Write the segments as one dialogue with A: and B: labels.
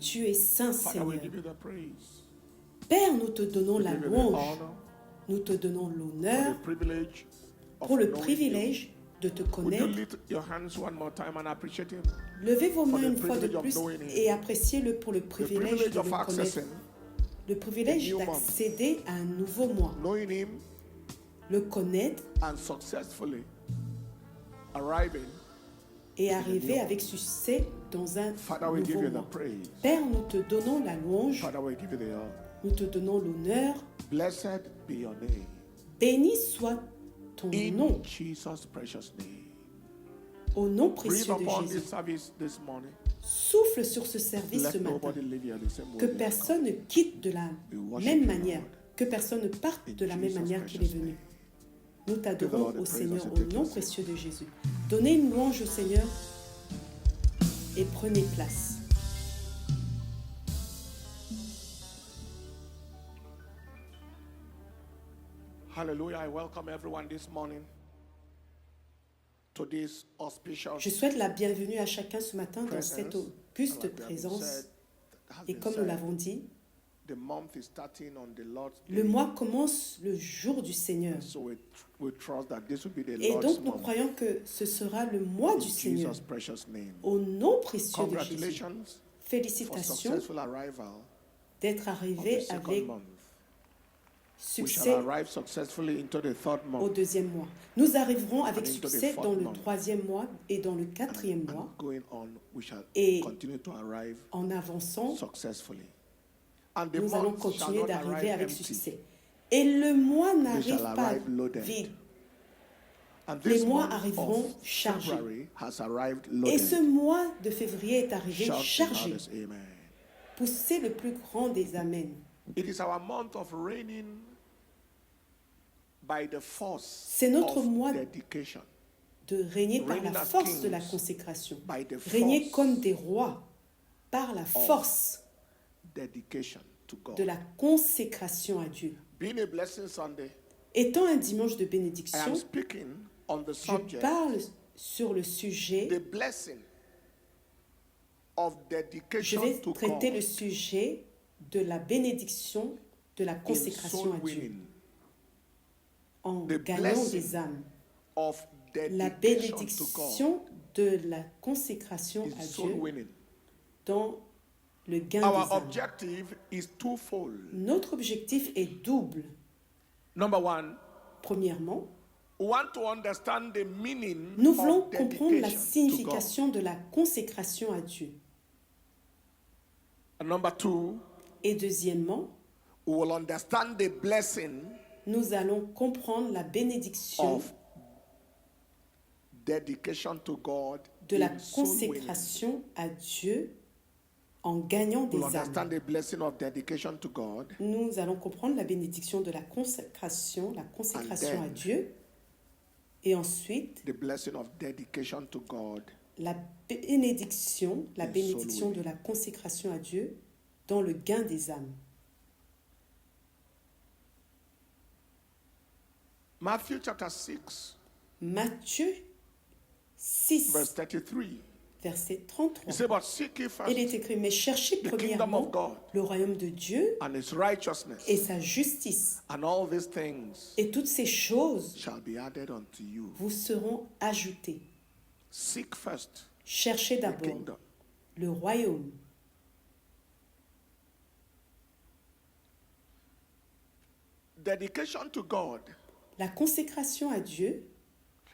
A: Tu es saint,
B: Father, we
A: Seigneur.
B: give you the praise.
A: Père, nous te donnons
B: We
A: la
B: give you the
A: louange.
B: honor
A: Nous te donnons
B: for
A: l'honneur
B: the privilege of
A: pour le
B: knowing you.
A: privilège de te
B: Would you
A: connaître.
B: lift your hands one more time and appreciate him?
A: Levez vos
B: For
A: mains
B: the
A: une fois de
B: privilege of
A: plus
B: knowing him.
A: et appréciez-le pour le
B: The
A: privilège
B: privilege
A: de
B: of
A: le connaître.
B: accessing,
A: Le privilège
B: a new month.
A: d'accéder à un nouveau mois.
B: knowing him,
A: Le connaître
B: and successfully arriving.
A: et arriver avec succès dans un
B: Father, we give
A: nouveau
B: you the
A: mois.
B: praise.
A: Père, nous te donnons la louange,
B: Father, we give you the honor.
A: nous te donnons l'honneur.
B: Blessed be your name.
A: Béni soit ton nom,
B: In Jesus' precious name.
A: au nom
B: Breathe
A: précieux de
B: upon this
A: Jésus.
B: service this morning.
A: Souffle sur ce service ce
B: Let
A: matin.
B: nobody leave here the same way.
A: Que
B: they have
A: personne ne quitte de la
B: We worship
A: même
B: you,
A: manière,
B: Lord.
A: que personne ne parte
B: In
A: de la même
B: Jesus'
A: manière qu'il est
B: precious
A: venu.
B: name.
A: Nous
B: Give the
A: t'adorons
B: Lord the
A: au
B: praise
A: Seigneur,
B: as
A: au
B: you take
A: nom
B: your seat.
A: précieux de Jésus. Donnez une louange au Seigneur et prenez place.
B: Hallelujah. I welcome everyone this morning to this auspicious
A: Je souhaite la bienvenue à chacun ce matin dans cette
B: presence.
A: auguste
B: And like we have
A: présence.
B: said, has
A: Et
B: been
A: comme nous
B: said,
A: l'avons dit,
B: the month is starting on the Lord's
A: le
B: Day.
A: mois commence le jour du Seigneur.
B: So we trust that this will be the
A: Et
B: Lord's
A: donc nous
B: month.
A: croyons que ce sera le mois
B: In
A: du Seigneur.
B: Jesus' precious name.
A: Au nom précieux de Jésus.
B: Congratulations for
A: Félicitations
B: successful arrival
A: d'être
B: of the
A: arrivé
B: second
A: avec
B: month. We
A: succès
B: shall arrive successfully into the third
A: au
B: month
A: deuxième mois. Nous arriverons avec
B: And into the
A: succès
B: fourth
A: dans le
B: month.
A: troisième mois et dans le quatrième
B: and
A: mois
B: going on. We shall
A: Et
B: continue to arrive
A: en avançant.
B: successfully. And the
A: Nous allons
B: month shall
A: continuer
B: not
A: d'arriver
B: arrive
A: avec
B: empty.
A: succès. Et le mois n'arrive
B: shall
A: pas
B: arrive loaded.
A: vide.
B: And
A: Les
B: this
A: mois
B: month
A: arriveront
B: of
A: chargés.
B: February has arrived
A: Et
B: loaded.
A: ce mois de février est arrivé
B: Shout the
A: chargé.
B: loudest amen.
A: Poussez le plus grand des amens.
B: It is our month of reigning by the force
A: C'est notre
B: of
A: mois
B: dedication.
A: De régner par
B: Reigning
A: la
B: as
A: force de la
B: kings
A: consécration.
B: by the
A: Régner
B: force
A: comme des rois par la force
B: Dedication to God.
A: de la consécration à Dieu.
B: Being a blessing Sunday,
A: Étant un dimanche de
B: I
A: bénédiction,
B: am speaking on the
A: je
B: subject,
A: parle sur le sujet,
B: the blessing of
A: je
B: dedication
A: vais
B: to
A: traiter
B: God
A: le sujet de la bénédiction de la
B: in
A: consécration
B: soul
A: à Dieu
B: winning,
A: en
B: The
A: gagnant
B: blessing
A: des âmes.
B: of
A: La
B: dedication to God
A: bénédiction de la consécration
B: in
A: à
B: soul
A: Dieu
B: winning.
A: dans le gain
B: Our
A: des âmes.
B: objective is twofold.
A: Notre objectif est double.
B: Number one,
A: Premièrement,
B: we want to understand the meaning
A: nous voulons
B: of
A: comprendre la
B: dedication to God.
A: signification de la consécration à Dieu.
B: And number two,
A: Et deuxièmement,
B: we will understand the blessing
A: nous allons comprendre la bénédiction
B: of dedication to God
A: de la
B: in soul winning.
A: consécration à Dieu en gagnant des
B: We'll
A: âmes.
B: understand the blessing of dedication to God
A: Nous allons comprendre la bénédiction de la consécration
B: And then-
A: à Dieu. Et ensuite,
B: the blessing of dedication to God
A: la bénédiction
B: soul
A: de la consécration à Dieu dans le gain des âmes.
B: Matthew chapter 6
A: Matthieu 6,
B: verse 33.
A: verset
B: He
A: 33.
B: said, but seek ye first
A: Il est écrit, mais cherchez
B: the kingdom
A: premièrement
B: of God
A: le royaume de Dieu
B: and his righteousness,
A: et sa justice.
B: and all these things
A: Et toutes ces choses
B: shall be added unto you.
A: vous seront ajoutées.
B: Seek first
A: Cherchez
B: the
A: d'abord
B: kingdom.
A: le royaume.
B: Dedication to God
A: La consécration à Dieu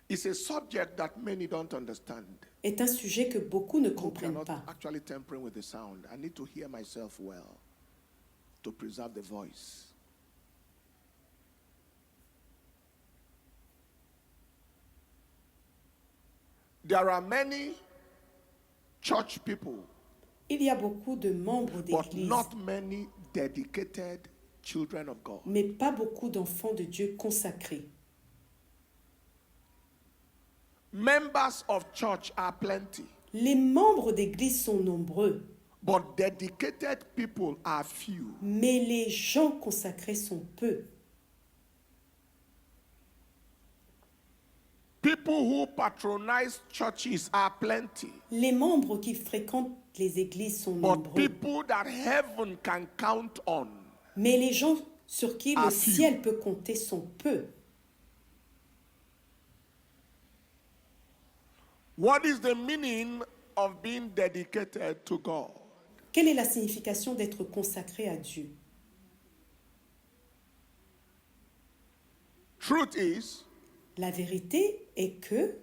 B: is a subject that many don't understand.
A: est un sujet que beaucoup ne
B: Hope you're
A: comprennent
B: not
A: pas.
B: actually tampering with the sound. I need to hear myself well to preserve the voice. There are many church people,
A: Il y a beaucoup de membres
B: but
A: d'église,
B: not many dedicated children of God.
A: mais pas beaucoup d'enfants de Dieu consacrés.
B: Members of church are plenty,
A: Les membres d'église sont nombreux,
B: but dedicated people are few.
A: mais les gens consacrés sont peu.
B: People who patronize churches are plenty.
A: Les membres qui fréquentent les églises sont
B: But
A: nombreux.
B: people that heaven can count on
A: Mais les gens sur qui
B: are
A: le
B: few.
A: ciel peut compter sont peu.
B: What is the meaning of being dedicated to God?
A: Quelle est la signification d'être consacré à Dieu?
B: Truth is,
A: La vérité est que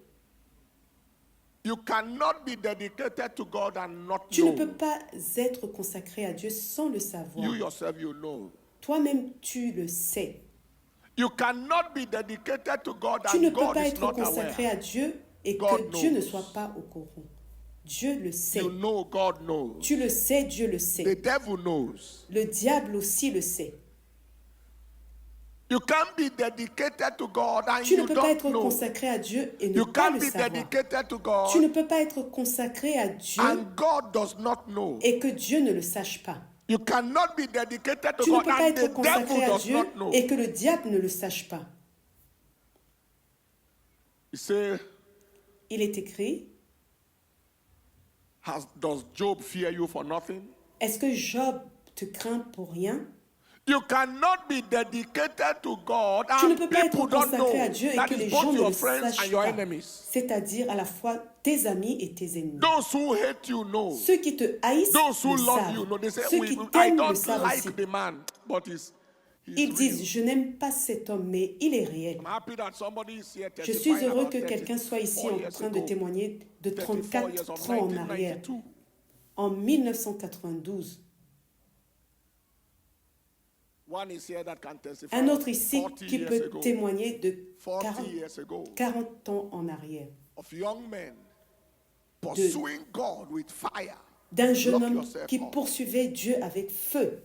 B: you cannot be dedicated to God and not
A: tu ne
B: know.
A: peux pas être consacré à Dieu sans le savoir.
B: You yourself, you know.
A: Toi-même, tu le sais.
B: You cannot be dedicated to God
A: Tu ne
B: and
A: peux
B: God
A: pas
B: is
A: être
B: not
A: consacré
B: aware.
A: à Dieu et
B: God
A: que Dieu ne
B: knows.
A: soit pas au courant. Dieu le sait.
B: You know God knows.
A: Tu le sais, Dieu le
B: The
A: sait.
B: devil knows.
A: Le diable aussi le sait.
B: You can't be dedicated to God and
A: Tu ne
B: you
A: peux pas
B: don't
A: être
B: know.
A: consacré à Dieu et ne
B: You
A: pas
B: can't
A: le
B: be
A: savoir.
B: dedicated to
A: Tu
B: God
A: ne peux pas être consacré à Dieu
B: and God does not know.
A: et que Dieu ne le sache pas.
B: You cannot be dedicated to
A: Tu ne
B: God
A: peux pas
B: and the
A: être consacré
B: devil
A: à
B: does
A: Dieu
B: not know.
A: et que le diable ne le sache pas.
B: You say,
A: Il est écrit,
B: does Job fear you for nothing?
A: est-ce que Job te craint pour rien?
B: You cannot be dedicated to God
A: Tu ne
B: and
A: peux pas être
B: people don't know.
A: consacré à Dieu et
B: That
A: que
B: is
A: les
B: both
A: gens ne
B: your
A: le
B: friends
A: sachent
B: and your
A: pas.
B: enemies.
A: C'est-à-dire à la fois tes amis et tes ennemis.
B: Those who hate you know.
A: Ceux qui te haïssent
B: Those who
A: le
B: love
A: savent.
B: you know. They say,
A: Ceux qui
B: I
A: t'aiment le
B: don't
A: savent aussi.
B: like the man, but he's
A: Ils
B: real.
A: disent, je n'aime pas cet homme, mais il est réel.
B: I'm happy that somebody is here
A: Je suis
B: testifying
A: heureux
B: about
A: que quelqu'un soit ici en
B: 34
A: train de
B: years ago.
A: témoigner de
B: 34 years
A: 34
B: of
A: ans en arrière.
B: 1992.
A: En 1992.
B: One is here that can testify.
A: Un autre ici
B: 40
A: qui
B: years
A: peut
B: ago,
A: témoigner de
B: 40 years ago,
A: 40 ans en arrière.
B: of young men pursuing God with fire.
A: D'un jeune
B: Lock
A: homme
B: yourself
A: qui
B: up.
A: poursuivait Dieu avec feu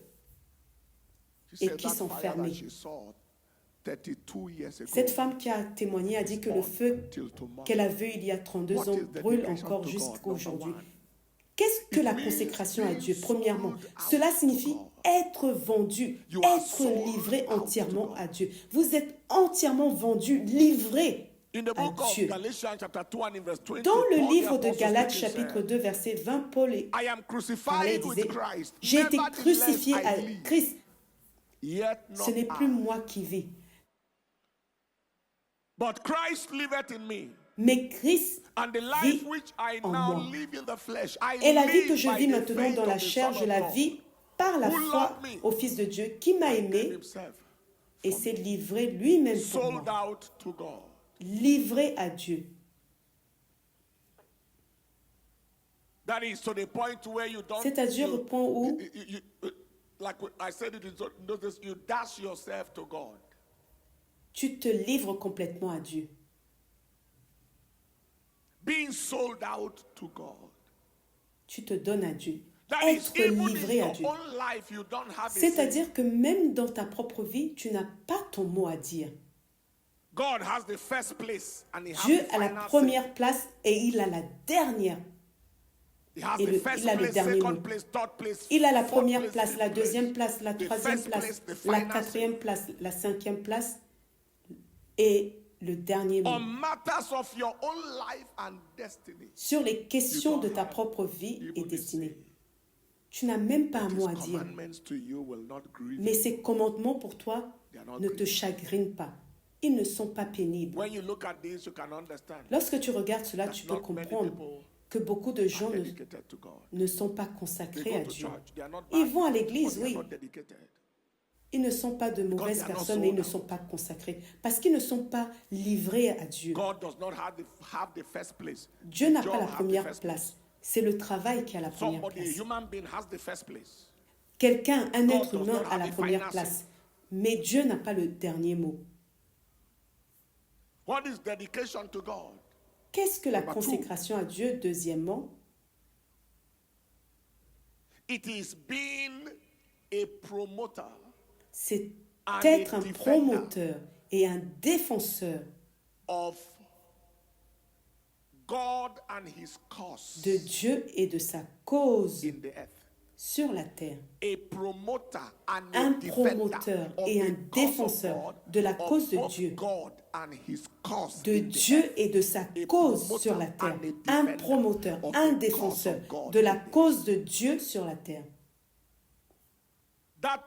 B: She
A: et
B: said
A: qui
B: that fire
A: s'enfermait.
B: that she saw 32 years ago
A: Cette femme qui a témoigné a dit que le feu
B: till tomorrow.
A: qu'elle a vu il y a 32
B: What
A: ans
B: is
A: brûle
B: dedication
A: encore
B: to God,
A: jusqu'à
B: number
A: aujourd'hui.
B: one?
A: Qu'est-ce que
B: It
A: la
B: means
A: consécration à
B: being
A: Dieu? Premièrement,
B: sold out
A: cela
B: to
A: signifie
B: God.
A: être vendu,
B: You are
A: être
B: sold
A: livré
B: out to
A: entièrement
B: God.
A: à Dieu. Vous êtes entièrement vendu, livré
B: In the
A: à
B: book of
A: Dieu.
B: Galatians chapter 2 and in verse 20,
A: Dans le
B: Paul the
A: livre de
B: apostle
A: Galates
B: speaking
A: chapitre
B: said,
A: 2 verset 20, Paul
B: I am
A: parlait
B: crucified
A: et
B: with
A: disait,
B: Christ.
A: j'ai été
B: Nevertheless,
A: crucifié
B: I
A: à
B: live.
A: Christ.
B: Yet
A: Ce
B: not
A: n'est plus
B: I,
A: moi qui vis,
B: but Christ liveth in me.
A: mais Christ
B: And the life
A: vit
B: which I
A: en
B: now
A: moi.
B: live in the flesh, I
A: Et la vie que
B: live
A: je
B: by
A: vis
B: the
A: maintenant
B: faith
A: dans la
B: of the
A: chair,
B: Son
A: je
B: of
A: la
B: God,
A: vis par la
B: who
A: foi
B: loved me
A: au Fils de Dieu qui m'a
B: and gave
A: aimé
B: himself
A: et s'est livré lui-même pour
B: sold
A: moi.
B: out to God.
A: Livré à Dieu.
B: That is to the point where you don't.
A: C'est-à-dire au point où
B: Like I said it in those days, you dash yourself to God.
A: tu te livres complètement à Dieu.
B: Being sold out to God.
A: Tu te donnes à Dieu.
B: That is,
A: Être
B: even in
A: livré à
B: your
A: Dieu.
B: own life, you don't have a say.
A: C'est-à-dire que même dans ta propre vie, tu n'as pas ton mot à dire.
B: God has the first place and he has
A: Dieu
B: the
A: a la
B: final
A: première place et il a la dernière.
B: say. He has
A: et
B: the
A: le-
B: first
A: il a le
B: place,
A: dernier
B: second
A: mot.
B: place, third place.
A: Il a la
B: fourth
A: première place,
B: fifth
A: la deuxième place, la
B: The
A: troisième
B: first
A: place,
B: the
A: la
B: final
A: quatrième
B: say.
A: place, la cinquième place et le dernier mot.
B: On matters of your own life and destiny.
A: Sur les questions
B: You
A: de
B: don't
A: ta
B: have
A: propre vie
B: even
A: et
B: the
A: destinée.
B: say.
A: Tu n'as même pas un
B: His
A: mot à dire.
B: commandments to you will not grieve
A: Mais
B: you.
A: ces commandements pour toi
B: They are not
A: ne te
B: grievous.
A: chagrinent pas. Ils ne sont pas pénibles.
B: When you look at this, you can understand.
A: Lorsque tu regardes cela,
B: that
A: tu peux
B: not many
A: comprendre
B: people
A: que beaucoup de gens
B: are
A: ne,
B: dedicated to God.
A: ne sont pas
B: They
A: consacrés
B: go
A: à
B: to
A: Dieu.
B: church. They are not
A: Ils
B: bad
A: vont à
B: people,
A: l'église,
B: but they
A: oui.
B: are not dedicated.
A: Ils ne sont pas de mauvaises
B: they are not
A: personnes, mais ils ne
B: sold
A: sont
B: out.
A: pas consacrés. Parce qu'ils ne sont pas livrés à Dieu.
B: God does not have the first place.
A: Dieu
B: The
A: n'a
B: job
A: pas la
B: has the
A: première
B: first
A: place. C'est le travail qui a la première
B: Somebody, a
A: place.
B: human being, has the first place.
A: Quelqu'un, un
B: God
A: être
B: does
A: humain
B: not
A: a
B: have
A: la
B: the
A: première
B: final
A: place.
B: say.
A: Mais Dieu n'a pas le dernier mot.
B: What is dedication to God?
A: Qu'est-ce que la
B: Number two.
A: consécration à Dieu? Deuxièmement,
B: It is being a promoter
A: c'est
B: And
A: être
B: a
A: un
B: defender.
A: promoteur et un défenseur
B: of God and his cause
A: de Dieu et de sa cause
B: in the earth.
A: sur la terre.
B: A promoter and
A: Un
B: a defender
A: promoteur
B: of
A: et un
B: the cause of
A: défenseur
B: God,
A: de la
B: of
A: cause de
B: both
A: Dieu,
B: God and his cause
A: de
B: in the
A: Dieu
B: earth.
A: et de sa cause sur la terre. Un promoteur, un défenseur de la cause de Dieu sur la terre.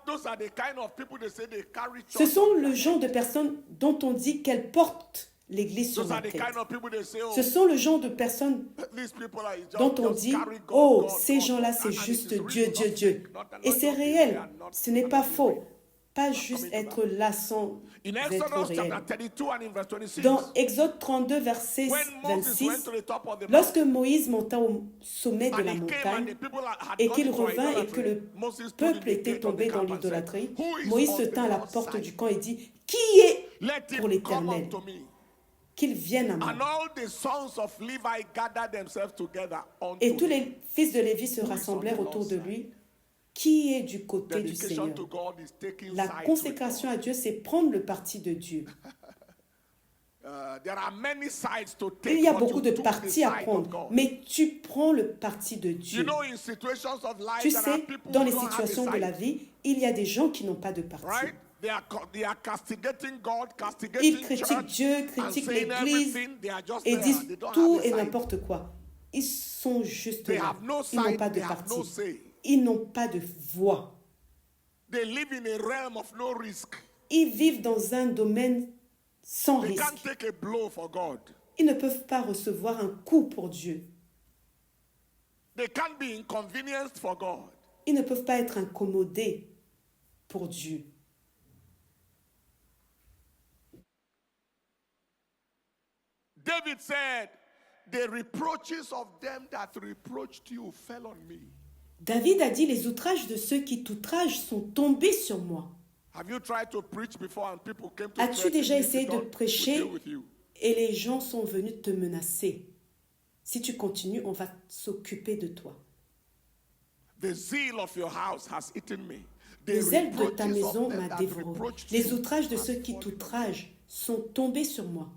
B: Those are the kind of people they say they carry
A: Ce
B: church
A: sont
B: on
A: le
B: their
A: genre
B: head.
A: de personnes dont on dit qu'elles portent l'Église sur
B: Those
A: la
B: are the
A: tête.
B: kind of people they say, oh,
A: Ce sont le genre de personnes
B: these people are just,
A: dont on
B: just
A: dit
B: carry God,
A: « Oh,
B: God,
A: ces
B: God,
A: gens-là,
B: God.
A: c'est
B: And it
A: juste
B: is
A: Dieu,
B: real,
A: Dieu,
B: not
A: Dieu.
B: fake, not- »
A: Et
B: not
A: c'est
B: just they
A: réel,
B: are not-
A: ce n'est
B: are
A: pas
B: not
A: faux.
B: real.
A: Pas
B: Not
A: juste
B: coming to
A: être là sans
B: In
A: être
B: Exodus
A: réel.
B: chapter 32 and in verse 26,
A: Dans Exode 32, verset
B: when Moses went
A: 26,
B: to the top of the
A: lorsque
B: mountain,
A: Moïse monta au sommet de
B: and
A: la
B: he came and
A: montagne
B: the people had
A: et
B: gone
A: qu'il
B: into
A: revint et
B: idolatry,
A: que le
B: Moses stood in
A: peuple
B: the
A: était
B: gate of the
A: tombé dans
B: camp and said,
A: l'idolâtrie,
B: "Who is
A: Moïse
B: on
A: se
B: the
A: tint à la
B: Lord's
A: porte
B: side?
A: du camp et dit « Qui est
B: Let
A: pour
B: him come
A: l'Éternel
B: unto me."
A: qu'il vienne à moi.
B: And all the sons of Levi gathered themselves together unto
A: Et tous
B: him.
A: les fils de Lévi se
B: Who is
A: rassemblèrent
B: on the
A: autour de
B: Lord's
A: lui. Qui est du côté du
B: Dedication
A: Seigneur?
B: to God is taking
A: La
B: sides with
A: consécration
B: God.
A: à Dieu, c'est prendre le parti de Dieu.
B: There are many sides to take,
A: Il y a
B: but
A: beaucoup
B: you
A: de
B: took the
A: partis à
B: side of
A: prendre,
B: God.
A: mais tu prends le parti de
B: You
A: Dieu.
B: know, in situations of life,
A: Tu
B: there are
A: sais,
B: people
A: dans
B: who
A: les
B: don't have a
A: situations de
B: side,
A: la vie, il y a des gens qui n'ont pas de parti.
B: right? They are castigating God,
A: Ils
B: castigating
A: critiquent
B: church,
A: Dieu,
B: and
A: critiquent
B: saying
A: l'Église
B: everything. They are just
A: et
B: there.
A: disent
B: They don't
A: tout
B: have a
A: et
B: side.
A: n'importe quoi. Ils sont juste
B: They
A: là.
B: have no
A: Ils n'ont
B: side,
A: pas de
B: they have no
A: parti.
B: say.
A: Ils n'ont pas de voix.
B: They live in a realm of no risk.
A: Ils vivent dans un domaine sans
B: They can't
A: risque.
B: take a blow for God.
A: Ils ne peuvent pas recevoir un coup pour Dieu.
B: They can't be inconvenienced for God.
A: Ils ne peuvent pas être incommodés pour Dieu.
B: David said, "The reproaches of them that reproached you fell on me."
A: David a dit, les outrages de ceux qui t'outragent sont tombés sur moi.
B: Have you tried to preach before and people came to
A: As-tu
B: threaten
A: déjà
B: you
A: essayé
B: to
A: de
B: don't
A: prêcher
B: deal with you?
A: et les gens sont venus te menacer? Si tu continues, on va s'occuper de toi.
B: The zeal of your house has eaten me. The
A: Le zèle de ta
B: reproaches
A: maison
B: of them
A: m'a
B: that
A: dévoré.
B: reproached
A: Les
B: you
A: outrages de
B: has
A: ceux qui
B: fallen on me.
A: t'outragent sont tombés sur moi.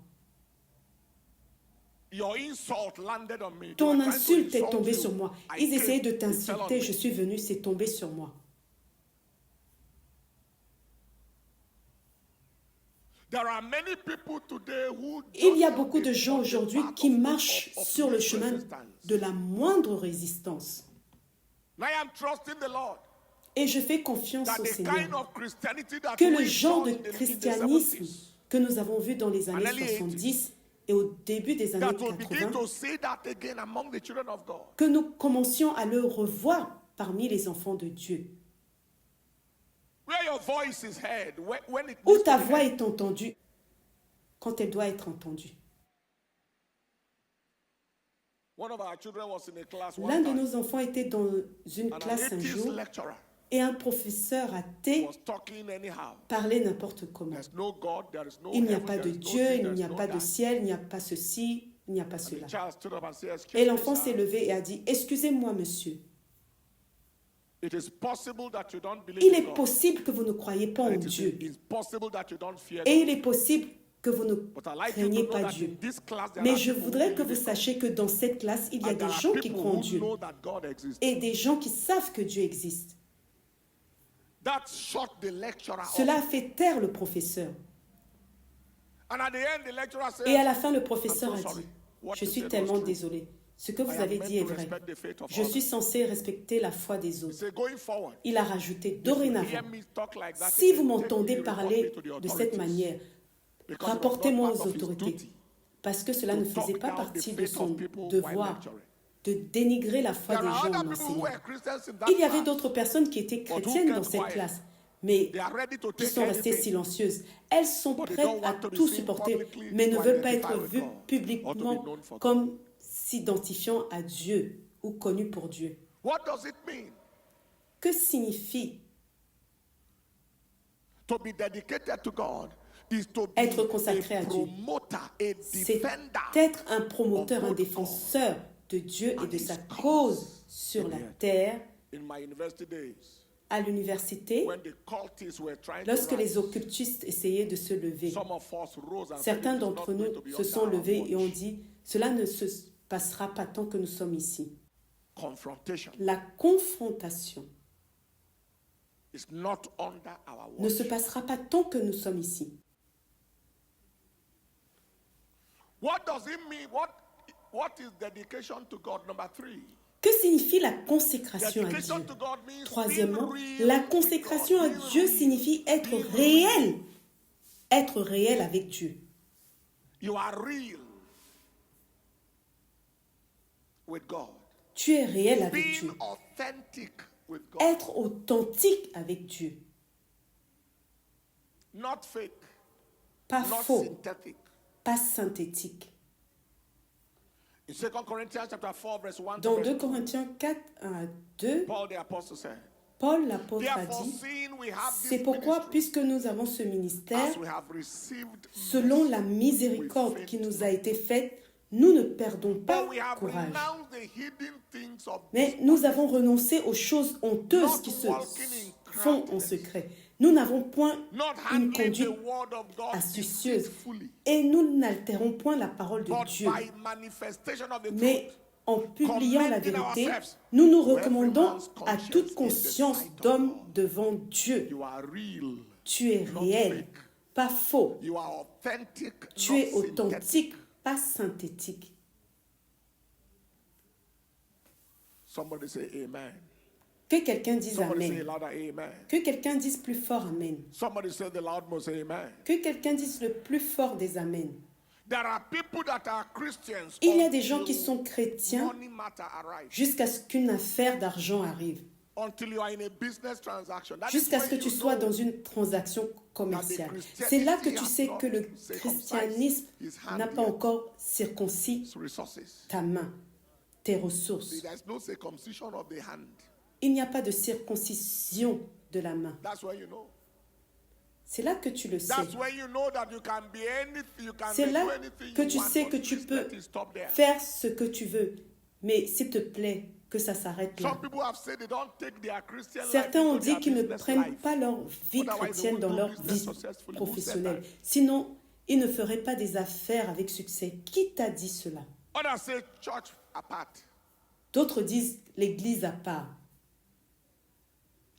B: Your insult landed on me. They
A: Ton
B: were trying to
A: insulte est
B: insult
A: tombée
B: you.
A: sur moi.
B: I
A: Ils essayaient de
B: came, it fell on
A: t'insulter,
B: me.
A: je suis venu, c'est tombé sur moi.
B: There are many people today who
A: Il y a
B: just
A: beaucoup de
B: on
A: gens
B: the
A: aujourd'hui
B: path
A: qui
B: of-
A: marchent
B: of
A: sur le
B: least
A: chemin
B: resistance.
A: de la moindre résistance.
B: I am trusting the Lord
A: Et je fais confiance
B: that
A: au
B: the kind
A: Seigneur
B: of Christianity that
A: que le
B: we
A: genre
B: saw
A: de
B: in the
A: christianisme
B: 70s,
A: que nous avons vu dans les années
B: And early
A: 70 et au début des années
B: that will begin
A: 80,
B: to see that again among the children of God.
A: que nous commencions à le revoir parmi les enfants de Dieu.
B: Where your voice is heard, when it
A: Où
B: needs
A: ta
B: to be
A: voix
B: heard.
A: est entendue quand elle doit être entendue.
B: One of our children was in a class
A: L'un
B: one
A: de
B: time,
A: nos enfants était dans une
B: and an
A: classe un
B: atheist
A: jour
B: lecturer
A: et un professeur athée
B: was talking anyhow.
A: parlait n'importe comment.
B: There's no God, there is no
A: Il n'y a
B: heaven,
A: pas de
B: there is no
A: Dieu,
B: this,
A: il
B: there
A: n'y
B: is
A: a
B: no
A: pas de
B: that.
A: ciel, il n'y a pas ceci, il n'y a pas
B: The
A: cela.
B: child stood up and said, "Excuse
A: Et
B: me,
A: l'enfant
B: sir.
A: s'est levé et a dit, excusez-moi monsieur,
B: It is possible that you don't believe
A: il
B: in
A: est
B: God.
A: possible que vous ne croyez pas en
B: It
A: Dieu
B: is possible that you don't fear
A: et
B: God.
A: il est possible que vous ne
B: But I'd like you
A: craignez
B: to know
A: pas
B: that
A: Dieu.
B: in this class there
A: Mais
B: are
A: je
B: people who
A: voudrais que
B: believe
A: vous
B: in God.
A: sachiez que dans cette classe, il y a
B: And
A: des
B: there are
A: gens qui
B: people
A: croient en
B: who
A: Dieu
B: know that God exists."
A: et des gens qui savent que Dieu existe.
B: That shut the lecturer
A: Cela a
B: up.
A: fait taire le professeur.
B: And at the end, the lecturer said,
A: Et à la fin, le professeur
B: I'm
A: a
B: so
A: dit,
B: sorry. What
A: je
B: you
A: suis
B: said
A: tellement
B: was true.
A: désolé. Ce que vous
B: I am
A: avez
B: meant
A: dit est
B: to
A: vrai.
B: respect the faith of
A: Je suis
B: others."
A: censé respecter la foi des
B: He
A: autres.
B: said, going forward,
A: Il a rajouté,
B: if you hear
A: dorénavant,
B: me talk like that
A: si
B: again,
A: vous
B: take
A: m'entendez
B: me, report
A: parler
B: me to the
A: de cette
B: authorities.
A: manière,
B: Because it was not
A: rapportez-moi
B: part
A: aux
B: of his
A: autorités,
B: duty
A: parce que cela
B: to
A: ne faisait
B: talk
A: pas
B: down the
A: partie de
B: faith
A: son
B: of people while
A: devoir
B: lecturing.
A: de dénigrer la foi
B: There
A: des
B: are
A: gens
B: other
A: en
B: people who
A: enseignant.
B: were Christians in that
A: Il y avait
B: class.
A: d'autres personnes qui étaient
B: But who
A: chrétiennes dans
B: kept
A: cette
B: quiet.
A: classe, mais
B: They are ready to
A: qui
B: take
A: sont restées
B: anything.
A: silencieuses. Elles sont
B: But they
A: prêtes
B: don't
A: à
B: want to be
A: tout
B: seen
A: supporter,
B: publicly
A: mais ne
B: to
A: veulent pas
B: identify
A: être
B: with
A: vues
B: God or to be
A: publiquement
B: known for God.
A: comme s'identifiant à Dieu ou connues pour Dieu.
B: What does it mean
A: Que signifie
B: to be dedicated to God? Is to be
A: être consacré à
B: a
A: Dieu?
B: promoter, a
A: C'est
B: defender.
A: être un promoteur,
B: of
A: un
B: both
A: défenseur de Dieu et
B: and
A: de
B: his
A: sa
B: cause
A: cause sur
B: in
A: la
B: the earth.
A: terre.
B: In my university days,
A: À l'université,
B: when the cultists were trying
A: lorsque
B: to
A: les
B: rise,
A: occultistes essayaient de se lever,
B: some of us rose and said,
A: certains
B: "It is not
A: d'entre
B: going
A: nous
B: to be
A: se
B: under
A: sont
B: our
A: levés et ont
B: watch."
A: dit, cela ne se passera pas tant que nous sommes ici.
B: confrontation
A: La confrontation
B: is not under our
A: ne se
B: watch.
A: passera pas tant que nous sommes ici.
B: What does it mean? What is dedication to God? Number 3.
A: Que signifie la consécration à
B: Dedication
A: Dieu?
B: to God means
A: Troisièmement,
B: being real
A: la
B: with
A: consécration à
B: God, being
A: Dieu
B: real,
A: signifie être
B: being
A: réel.
B: real.
A: Être réel avec Dieu.
B: You are real with God.
A: Tu es réel avec
B: Being
A: Dieu.
B: authentic with God.
A: Être authentique avec Dieu.
B: Not fake.
A: Pas
B: Not
A: faux,
B: synthetic.
A: pas synthétique.
B: In 2 Corinthians chapter 4, verse 1 to
A: Dans
B: verse
A: 2 Corinthiens 4, 1 à 2,
B: Paul the apostle said,
A: Paul l'apôtre a
B: therefore,
A: dit,
B: seeing we have
A: c'est
B: this
A: pourquoi,
B: ministry,
A: puisque nous avons ce ministère,
B: as we have received
A: selon
B: mercy,
A: la miséricorde qui nous a été faite, nous ne perdons pas
B: but we have
A: courage.
B: renounced the hidden things of
A: Mais
B: this
A: nous avons renoncé aux choses honteuses qui se font en secret. Nous n'avons point
B: not
A: une
B: handling the
A: conduite
B: word of God
A: astucieuse
B: deceitfully,
A: et nous n'altérons point la parole de
B: but
A: Dieu.
B: by manifestation of the
A: Mais
B: truth,
A: en publiant la
B: commending
A: vérité,
B: ourselves
A: nous nous
B: to every
A: recommandons
B: man's
A: à
B: conscience
A: toute
B: in the
A: conscience
B: sight of
A: d'homme
B: God.
A: devant Dieu.
B: You are real.
A: Tu es
B: not
A: réel,
B: fake.
A: pas faux.
B: You are authentic.
A: Tu
B: not
A: es
B: synthetic.
A: authentique, pas synthétique.
B: Somebody say amen.
A: Que quelqu'un dise
B: Somebody say
A: Amen.
B: louder amen.
A: Que quelqu'un dise plus fort Amen.
B: Somebody say the loudmost amen.
A: Que quelqu'un dise le plus fort des Amen.
B: There are people that are Christians
A: Il y a des gens
B: until
A: qui sont chrétiens
B: money matter arrive.
A: jusqu'à ce qu'une affaire d'argent arrive.
B: Until you are in a business transaction. That is
A: Jusqu'à ce
B: when
A: que tu
B: you
A: sois
B: know
A: dans une transaction commerciale.
B: Christianity
A: C'est là que tu
B: has
A: sais
B: not
A: que le
B: circumcised
A: christianisme
B: his hand
A: n'a pas
B: yet.
A: encore circoncis
B: its resources.
A: ta main, tes ressources.
B: There is no circumcision of the hand.
A: Il n'y a pas de circoncision de la main.
B: That's when you know.
A: C'est là que tu le sais.
B: That's when you know that you can be anything. You can
A: C'est
B: do
A: là
B: anything
A: que
B: you
A: tu
B: want,
A: sais
B: but
A: que tu
B: please
A: peux
B: let it stop there.
A: faire ce que tu veux. Mais s'il te plaît, que ça s'arrête là.
B: Some people have said they don't take their Christian life
A: Certains ont
B: into
A: dit
B: their
A: qu'ils ne
B: business
A: prennent
B: life.
A: pas leur vie
B: Otherwise, they
A: chrétienne
B: won't
A: dans
B: do
A: leur
B: business
A: vie
B: successfully. Who said
A: professionnelle.
B: that?
A: Sinon, ils ne feraient pas des affaires avec succès. Qui t'a dit cela?
B: Others say church apart.
A: D'autres disent l'église à part.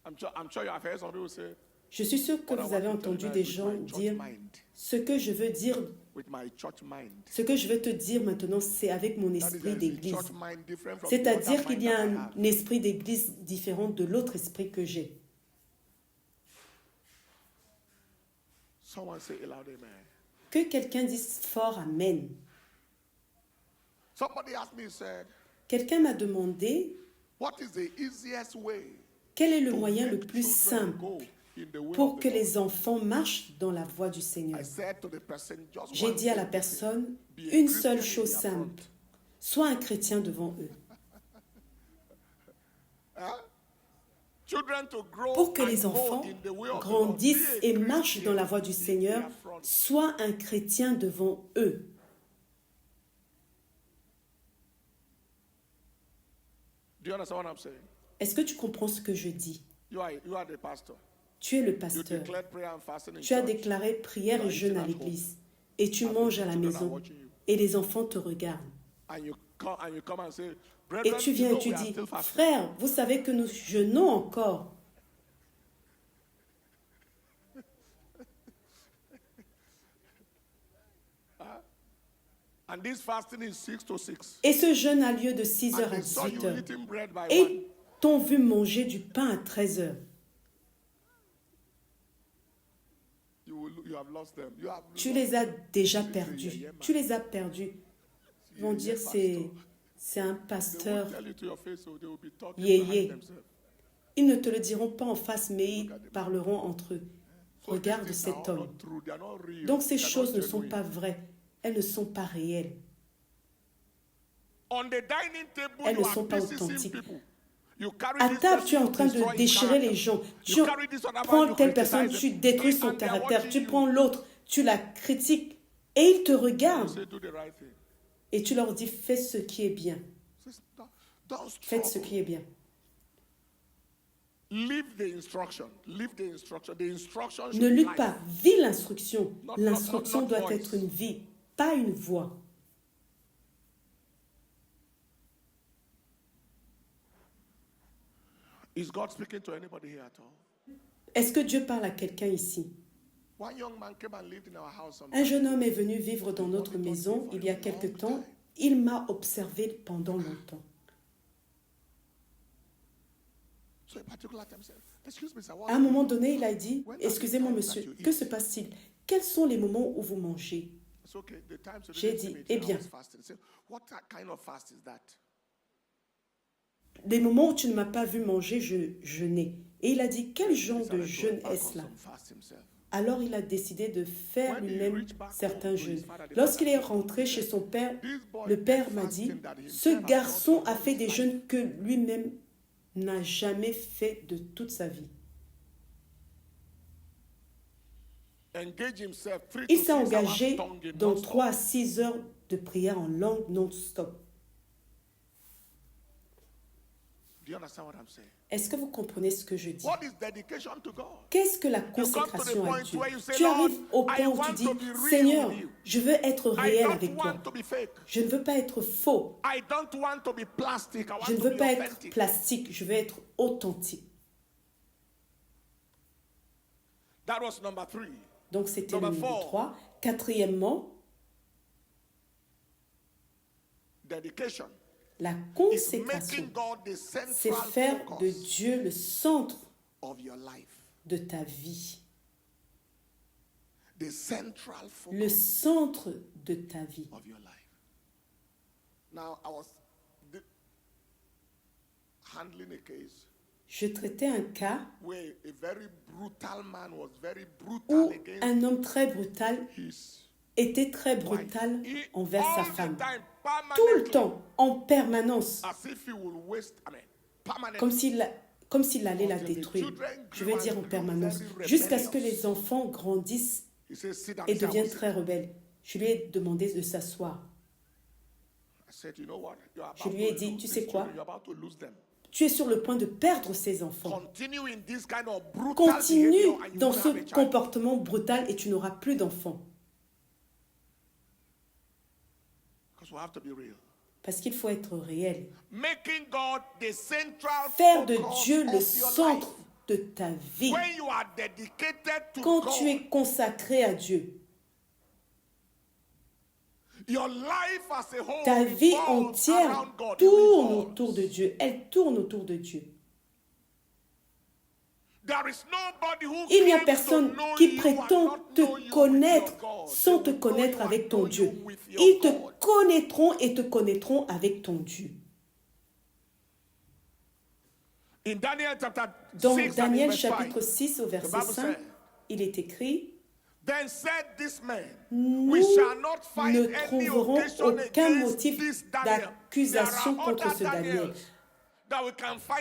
B: I'm sure you have heard some people say,
A: Je suis sûr que
B: "What I
A: vous
B: want
A: avez
B: to tell
A: entendu
B: you
A: des
B: is with
A: gens
B: my church
A: dire
B: mind.
A: ce que je veux dire,
B: With my church mind.
A: ce que je veux te dire maintenant, c'est avec mon
B: That is,
A: esprit
B: there is a
A: d'église.
B: church mind different from the
A: C'est-à-dire
B: other
A: qu'il
B: mind
A: y a
B: that I
A: un
B: have.
A: esprit d'église différent de l'autre esprit que j'ai.
B: Someone say a loud amen.
A: Que quelqu'un dise fort Amen.
B: Somebody asked me, said,
A: Quelqu'un m'a demandé
B: what is the easiest way
A: quel est le
B: to
A: moyen le
B: make
A: plus
B: children
A: simple
B: go in the way
A: pour
B: of
A: que
B: the
A: les enfants marchent dans la voie du
B: Lord?
A: Seigneur.
B: I said to the person, just
A: J'ai
B: one
A: dit à la
B: thing.
A: personne
B: Be a
A: une
B: Christian
A: seule
B: in
A: chose
B: their
A: simple.
B: front.
A: Sois un chrétien devant eux.
B: Children to grow
A: Pour que
B: and
A: les
B: go
A: enfants
B: in the way of the Lord.
A: grandissent
B: Be a
A: et marchent
B: Christian
A: dans la voie du
B: in
A: Seigneur,
B: their front.
A: sois un chrétien devant eux.
B: Do you understand what I'm saying?
A: Est-ce que tu comprends ce que je dis?
B: You are the pastor.
A: Tu es le
B: You
A: pasteur.
B: declared prayer and fasting in
A: Tu as
B: church.
A: déclaré prière et jeûne à l'église. Et tu manges à la maison. Et les enfants te regardent.
B: And you come and say,
A: Et
B: brethren,
A: tu
B: you
A: viens
B: know
A: et tu
B: we are
A: dis,
B: still fasting.
A: frère, vous savez que nous jeûnons encore.
B: And this fasting is 6 to 6.
A: Et ce jeûne a lieu de 6h
B: And
A: à
B: they saw you
A: 18h.
B: eating bread by 1.
A: Et t'ont vu manger du pain à 13h.
B: You have lost them. You have
A: Tu
B: lost
A: les as
B: them.
A: déjà
B: They say,
A: perdus.
B: yeah, man.
A: Tu les as perdus. Ils vont dire c'est un
B: They
A: pasteur.
B: won't tell you to your face, so they will be talking
A: Yeah,
B: behind
A: yeah.
B: themselves.
A: Ils ne te le diront pas en face, mais ils parleront entre eux.
B: So
A: Regarde
B: these things
A: cet
B: are
A: homme.
B: not true. They are not real.
A: Donc ces
B: They are
A: choses
B: not
A: ne sont
B: genuine.
A: pas vraies. Elles ne sont pas réelles.
B: On the dining table,
A: Elles
B: you
A: ne
B: are
A: sont pas
B: pissing
A: authentiques.
B: people. You carry
A: À
B: this
A: table,
B: person,
A: tu es en
B: you
A: train de
B: destroy his
A: déchirer les
B: character.
A: gens.
B: You
A: Tu
B: carry this other man,
A: prends
B: you
A: telle personne,
B: criticize
A: tu
B: him.
A: détruis
B: And
A: son
B: they are
A: caractère.
B: watching
A: Tu
B: you.
A: prends l'autre, tu la critiques. Et ils te
B: You
A: regardent.
B: say, do the right thing.
A: Et tu leur dis, fais ce qui est bien.
B: Don't
A: Faites ce
B: struggle.
A: qui est bien.
B: Leave the instruction. Leave the instruction. The instruction should
A: Ne
B: be
A: lutte
B: life.
A: pas. Vis l'instruction.
B: Not
A: L'instruction doit
B: voice.
A: être une vie, pas une voix.
B: Is God speaking to anybody here at all?
A: Est-ce que Dieu parle à quelqu'un ici?
B: One young man came and lived in our house
A: Un
B: sometime.
A: jeune homme est venu vivre dans notre maison il y a quelque temps. Il m'a observé pendant longtemps.
B: So a particular time said, excuse me, sir,
A: À un moment donné, il a dit, « Excusez-moi, monsieur, que se passe-t-il? Quels sont les moments où vous mangez ?»
B: It's okay. The time so
A: J'ai dit, eh bien,
B: fasting. Say, what kind of fast is that?
A: les moments où tu ne m'as pas vu manger, je jeûnais. Et il a dit, quel genre de jeûne est-ce là? Alors il a décidé de faire lui-même certains jeûnes. Lorsqu'il est rentré chez son père, le père m'a dit, ce garçon a fait des jeûnes que lui-même n'a jamais fait de toute sa vie. Il s'est engagé dans 3 à 6 heures de prière en langue non-stop. Est-ce que vous comprenez ce que je dis? Qu'est-ce que la consécration à Dieu? Tu arrives au point où tu dis, Seigneur, je veux être réel avec toi. Je ne veux pas être faux. Je ne veux pas être plastique. Je veux être authentique. Donc c'était le numéro 3. Quatrièmement, la consécration, c'est faire de Dieu le centre de ta vie. Le centre de ta vie. Je traitais un cas où un homme très brutal était très brutal envers sa femme. Tout le temps, en permanence, comme s'il allait la détruire. Je vais dire en permanence, jusqu'à ce que les enfants grandissent et deviennent très rebelles. Je lui ai demandé de s'asseoir. Je lui ai dit, tu sais quoi? Tu es sur le point de perdre ces enfants. Continue dans ce comportement brutal et tu n'auras plus d'enfants. Parce qu'il faut être réel. Faire de Dieu le centre de ta vie. Quand tu es consacré à Dieu, ta vie entière tourne autour de Dieu. Elle tourne autour de Dieu. Il n'y a personne qui prétend te connaître sans te connaître avec ton Dieu. Ils te connaîtront et te connaîtront avec ton Dieu. Dans Daniel chapitre 6 au verset 5, il est écrit, nous ne trouverons aucun motif d'accusation contre ce Daniel.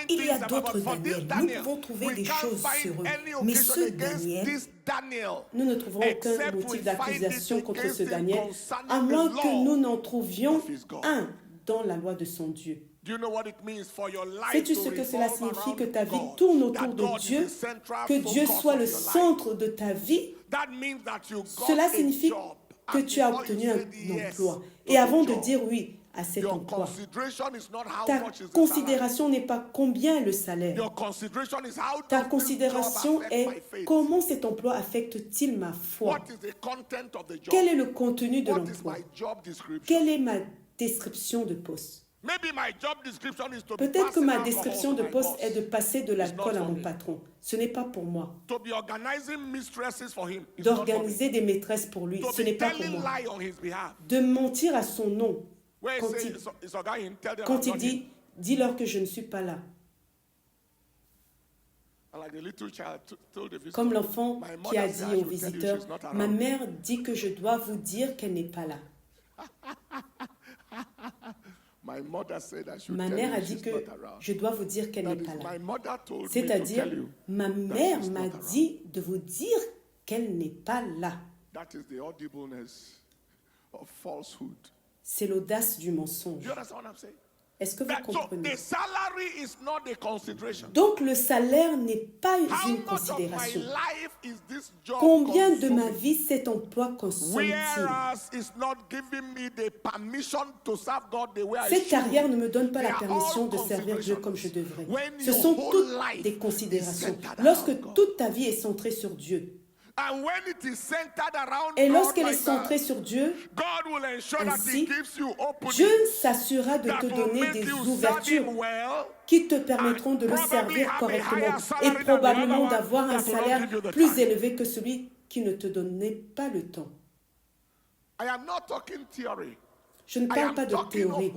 A: Il y a d'autres Daniel. Nous pouvons trouver des choses sur eux. Mais ce Daniel, nous ne trouverons aucun motif d'accusation contre ce Daniel, à moins que nous n'en trouvions un dans la loi de son Dieu. Sais-tu ce que cela signifie que ta vie tourne autour de Dieu, que Dieu soit le centre de ta vie? Cela signifie que tu as obtenu un emploi. Et avant de dire oui à cet emploi, ta considération n'est pas combien est le salaire. Ta considération est comment cet emploi affecte-t-il ma foi? Quel est le contenu de l'emploi? Quelle est ma description de poste? Peut-être que ma description de poste est de passer de l'alcool à mon patron. Ce n'est pas pour moi. D'organiser des maîtresses pour lui, ce n'est pas pour moi. De mentir à son nom. Quand il dit, dis-leur que je ne suis pas là. Comme l'enfant qui a dit au visiteur, ma mère dit que je dois vous dire qu'elle n'est pas là. Ma mère a dit que je dois vous dire qu'elle n'est pas là. C'est-à-dire, ma mère m'a dit de vous dire qu'elle n'est pas là. C'est l'audace du mensonge. Est-ce que vous comprenez?
B: The salary is not the consideration.
A: Donc le salaire n'est pas une considération. Combien de ma vie cet emploi consomme-t-il? Cette carrière ne me donne pas la permission de servir Dieu comme je devrais. Ce sont toutes des considérations. Lorsque toute ta vie est centrée sur Dieu, et lorsqu'elle est centrée sur Dieu, ainsi, Dieu s'assurera de te donner des ouvertures qui te permettront de le servir correctement et probablement d'avoir un salaire plus élevé que celui qui ne te donnait pas le temps. Je ne parle pas de théorie.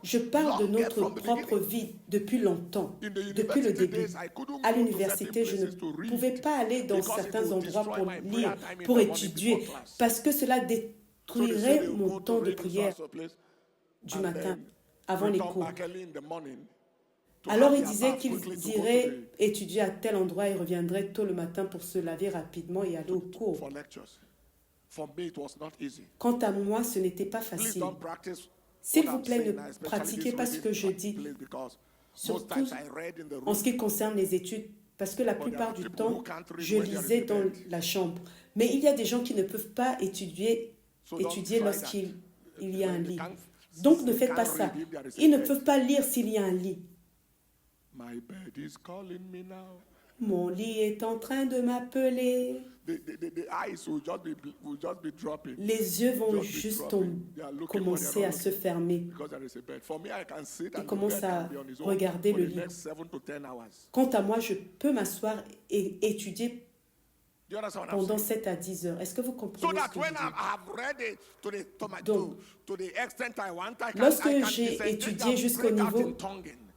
A: Je parle de notre propre vie depuis longtemps, depuis le début. À l'université, je ne pouvais pas aller dans certains endroits pour lire, pour étudier, parce que cela détruirait mon temps de prière du matin avant les cours. Alors il disait qu'il irait étudier à tel endroit et reviendrait tôt le matin pour se laver rapidement et aller au cours. Quant à moi, ce n'était pas facile. S'il vous plaît, ne pratiquez pas ce que je dis, surtout en ce qui concerne les études, parce que la plupart du temps, je lisais dans la chambre. Mais il y a des gens qui ne peuvent pas étudier lorsqu'il y a un lit. Donc ne faites pas ça. Ils ne peuvent pas lire s'il y a un lit. Mon lit est en train de m'appeler. Les yeux vont juste commencer à se fermer. Ils commencent à regarder le lit. Quant à moi, je peux m'asseoir et étudier pendant 7 à 10 heures. Est-ce que vous comprenez ce que je dis? Donc, lorsque j'ai étudié jusqu'au niveau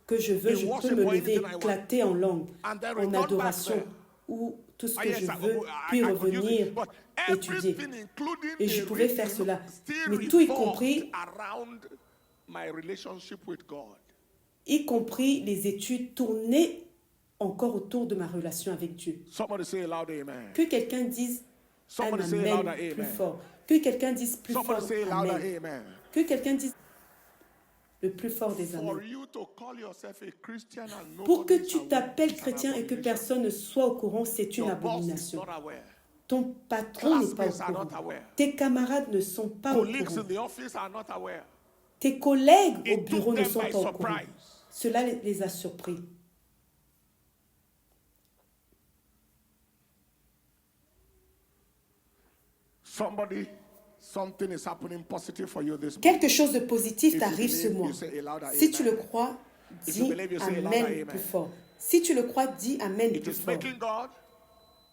A: que je veux, je peux me lever, éclater en langue, en adoration, ou tout ce que je veux, puis revenir étudier. Et je pouvais faire cela. Mais tout y compris les études, tournaient encore autour de ma relation avec Dieu. Que quelqu'un dise un amen plus fort. Que quelqu'un dise plus fort amen. Que quelqu'un dise le plus fort des amens. Pour que tu t'appelles chrétien et que personne ne soit au courant, c'est une abomination. Ton patron n'est pas au courant. Tes camarades ne sont pas au courant. Tes collègues au bureau ne sont pas au courant. Cela les a surpris. Quelque chose de positif t'arrive ce mois. Si tu le crois, dis amen plus fort. Si tu le crois, dis amen plus fort.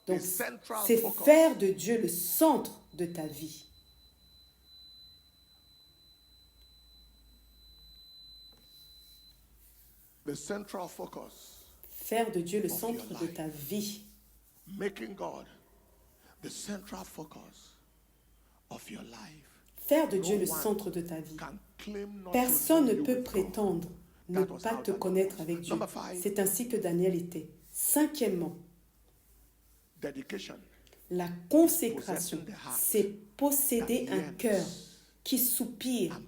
A: Donc, c'est faire de Dieu le centre de ta vie. Faire de Dieu le centre de ta vie. Faire de Dieu le centre de ta vie. Personne ne peut prétendre ne pas te connaître avec Dieu. C'est ainsi que Daniel était. Cinquièmement, la consécration, c'est posséder un cœur qui soupire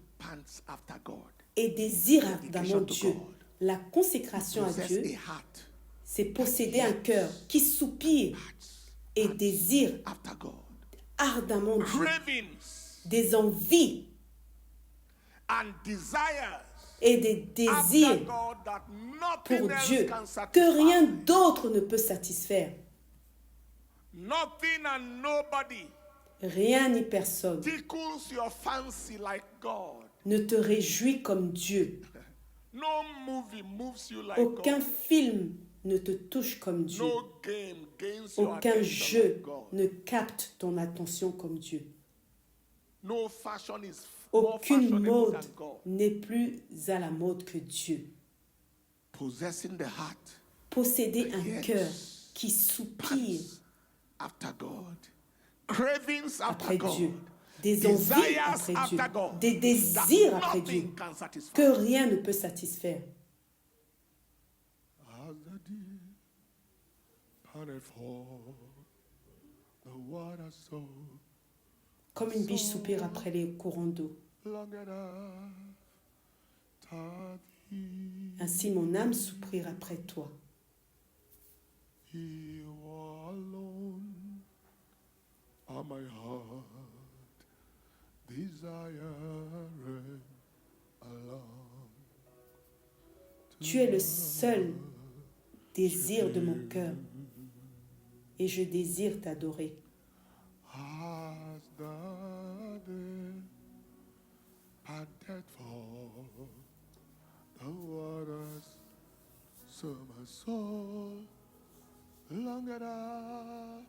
A: et désire ardemment Dieu. La consécration à Dieu, c'est posséder un cœur qui soupire et désire ardemment Dieu. Des envies et des désirs pour Dieu que rien d'autre ne peut satisfaire. Rien ni personne ne te réjouit comme Dieu. Aucun film ne te touche comme Dieu. Aucun jeu ne capte ton attention comme Dieu. Aucune mode n'est plus à la mode que Dieu. Posséder un cœur qui soupire après Dieu, des envies après Dieu, des désirs après Dieu, que rien ne peut satisfaire. Comme une biche soupire après les courants d'eau. Ainsi mon âme soupire après toi.
B: You alone are my heart desiring alone.
A: Tu es le seul désir de mon cœur et je désire t'adorer.
B: As the deer panted for the waters, so my soul longed after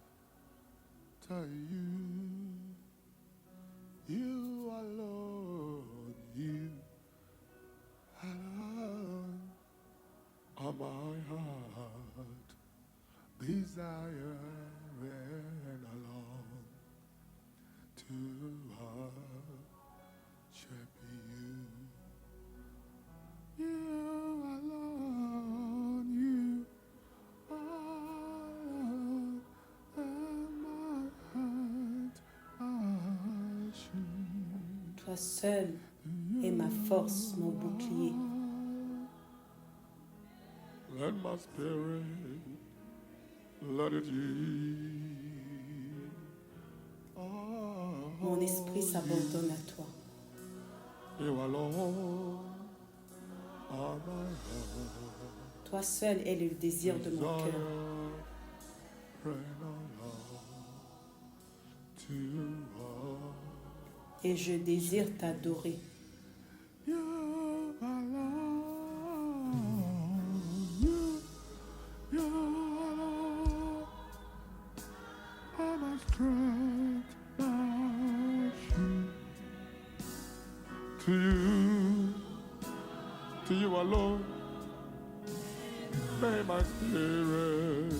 B: you. You alone, you alone are my heart desiring alone to worship you. You alone, you alone, and my heart ashes.
A: Toi seul est ma force, mon bouclier.
B: Let my spirit, let it yield.
A: Mon esprit s'abandonne à toi.
B: You alone are my heart.
A: Toi seul est le désir de mon cœur. Et je désire t'adorer.
B: You alone, you alone are my strength, my shield. To you alone, may my spirit,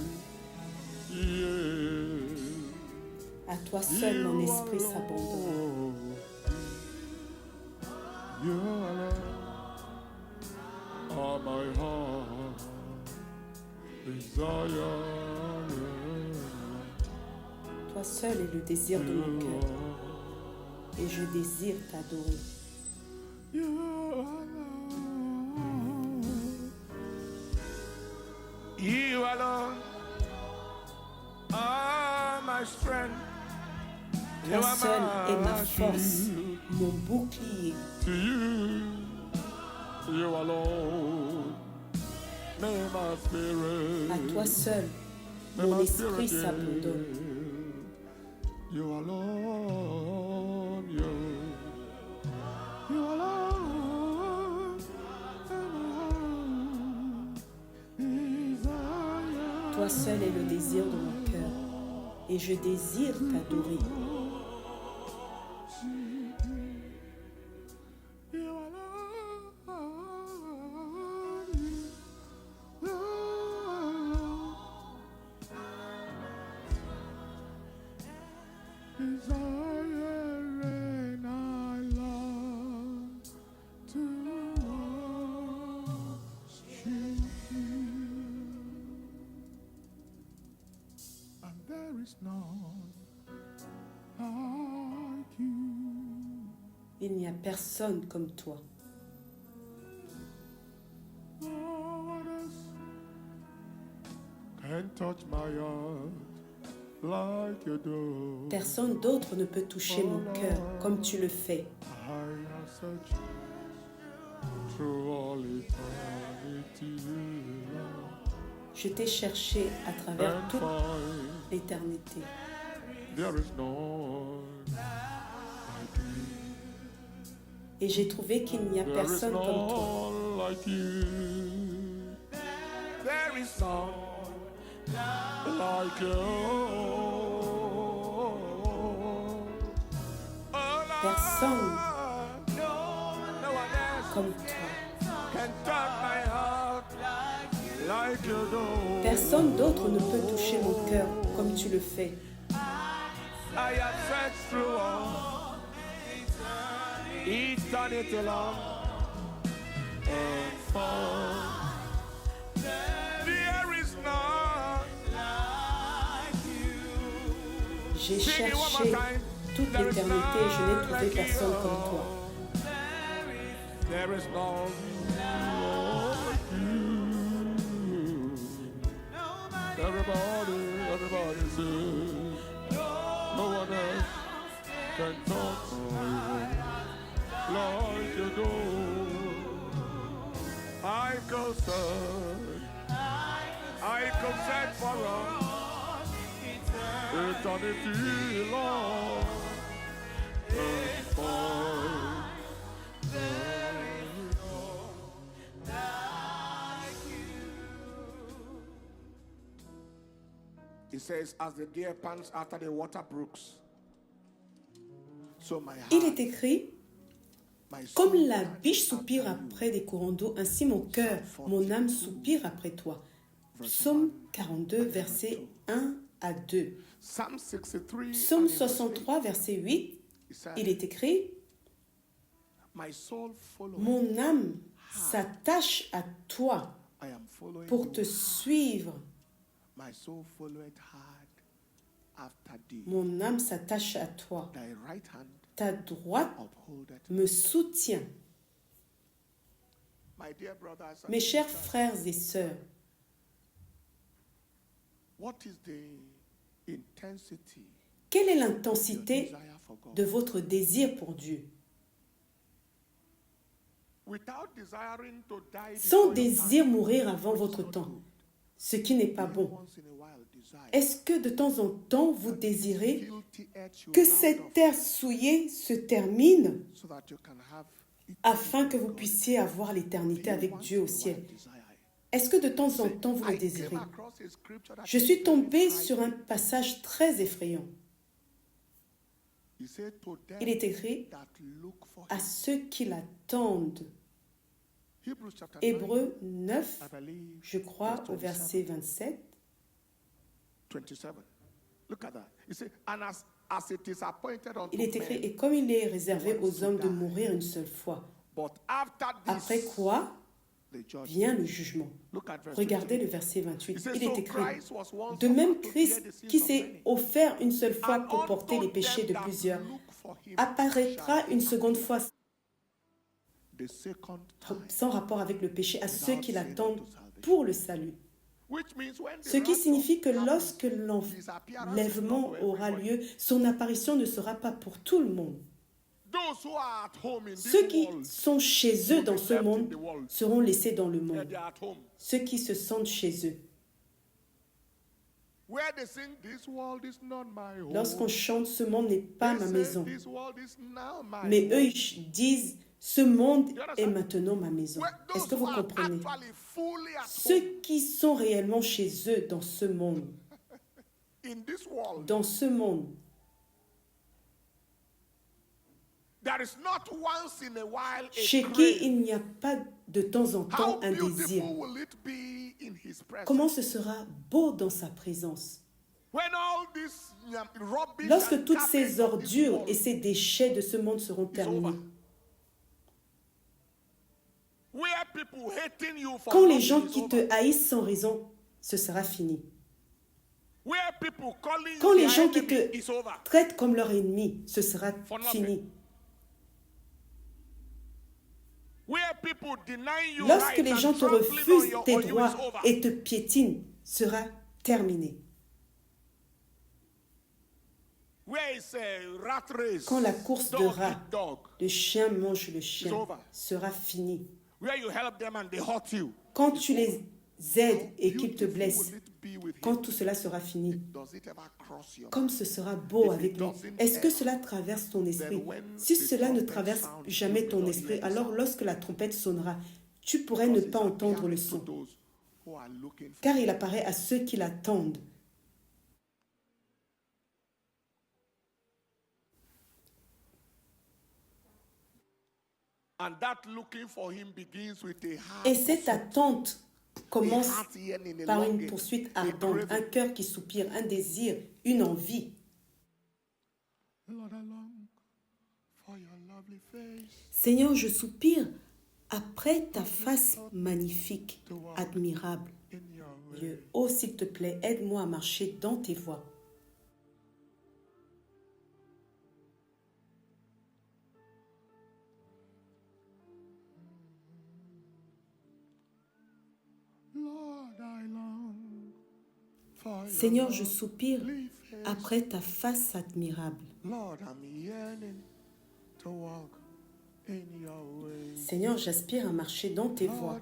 A: À toi seul mon esprit s'abandonne.
B: You alone are my heart desire.
A: Toi seul est le désir de mon cœur. Et je désire t'adorer.
B: You alone, you alone are my strength.
A: Toi seul est ma force, mon bouclier.
B: To you, you alone, may my spirit.
A: À toi seul, mon esprit s'abandonne.
B: You alone, you alone, desire.
A: Toi seul est le désir de mon cœur, et je désire t'adorer. Il n'y a personne comme toi. Personne d'autre ne peut toucher mon cœur comme tu le fais. Je t'ai cherché à travers toute l'éternité. Et j'ai trouvé qu'il n'y a personne comme toi. Personne comme toi. Personne d'autre ne peut toucher mon cœur comme tu le fais.
B: Eternity long and far. There is none like you.
A: J'ai cherché toute l'éternité et je n'ai trouvé personne comme toi.
B: There There is none like you. Everybody sing. No one else can touch me like you do. I could search for eternity long and find. He says, as the deer pants after the water brooks, so my heart,
A: Il est écrit, comme la biche soupire après des courants d'eau, ainsi mon cœur, mon âme soupire après toi. Psaume 42, versets 1 à 2. Psaume 63, verset 8, il est écrit, mon âme s'attache à toi pour te suivre. Mon âme s'attache à toi. Ta droite me soutient. Mes chers frères et sœurs, quelle est l'intensité de votre désir pour Dieu? Sans désir mourir avant votre temps, ce qui n'est pas bon. Est-ce que de temps en temps vous désirez que cette terre souillée se termine afin que vous puissiez avoir l'éternité avec Dieu au ciel? Est-ce que de temps en temps vous le désirez? Je suis tombée sur un passage très effrayant. Il est écrit à ceux qui l'attendent. Hébreux 9, je crois, au verset 27. Il est écrit, et comme il est réservé aux hommes de mourir une seule fois, après quoi vient le jugement. Regardez le verset 28. Il est écrit, de même Christ qui s'est offert une seule fois pour porter les péchés de plusieurs, apparaîtra une seconde fois sans rapport avec le péché à ceux qui l'attendent pour le salut. Ce qui signifie que lorsque l'enlèvement aura lieu, son apparition ne sera pas pour tout le monde. Ceux qui sont chez eux dans ce monde seront laissés dans le monde. Ceux qui se sentent chez eux. Lorsqu'on chante « Ce monde n'est pas ma maison », mais eux ils disent « Ce monde est maintenant ma maison ». Est-ce que vous comprenez? Ceux qui sont réellement chez eux dans ce monde, chez qui il n'y a pas de temps en temps un désir. Comment ce sera beau dans sa présence? Lorsque toutes ces ordures et ces déchets de ce monde seront terminés. Quand les gens qui te haïssent sans raison, ce sera fini. Quand les gens qui te traitent comme leur ennemi, ce sera fini. Lorsque les gens te refusent tes droits et te piétinent, sera terminé. Quand la course de rats, le chien mange le chien, sera fini. Quand tu les aides et qu'ils te blessent, quand tout cela sera fini, comme ce sera beau avec lui, est-ce que cela traverse ton esprit? Si cela ne traverse jamais ton esprit, alors lorsque la trompette sonnera, tu pourrais ne pas entendre le son, car il apparaît à ceux qui l'attendent. Et cette attente commence par une poursuite ardente, un cœur qui soupire, un désir, une envie. Seigneur, je soupire après ta face magnifique, admirable. Dieu, oh s'il te plaît, aide-moi à marcher dans tes voies. Seigneur, je soupire après ta face admirable. Seigneur, j'aspire à marcher dans tes voies.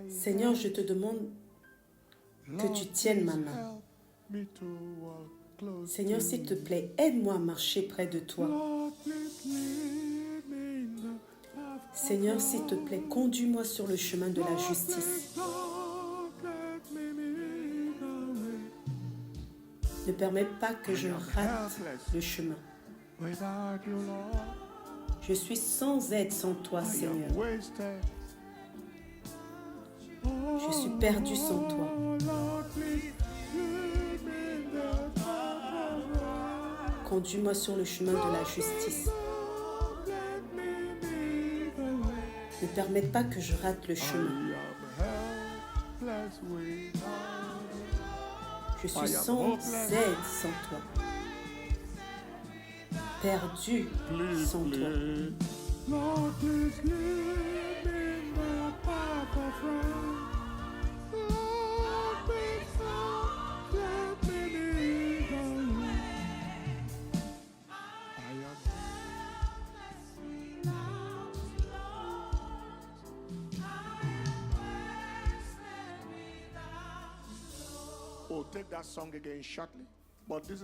A: Seigneur, je te demande que tu tiennes ma main. Seigneur, s'il te plaît, aide-moi à marcher près de toi. Seigneur, s'il te plaît, conduis-moi sur le chemin de la justice. Ne permets pas que je rate le chemin. Je suis sans aide sans toi, Seigneur. Je suis perdu sans toi. Conduis-moi sur le chemin de la justice. Ne permets pas que je rate le chemin. Je suis sans aide sans toi. Perdu sans toi.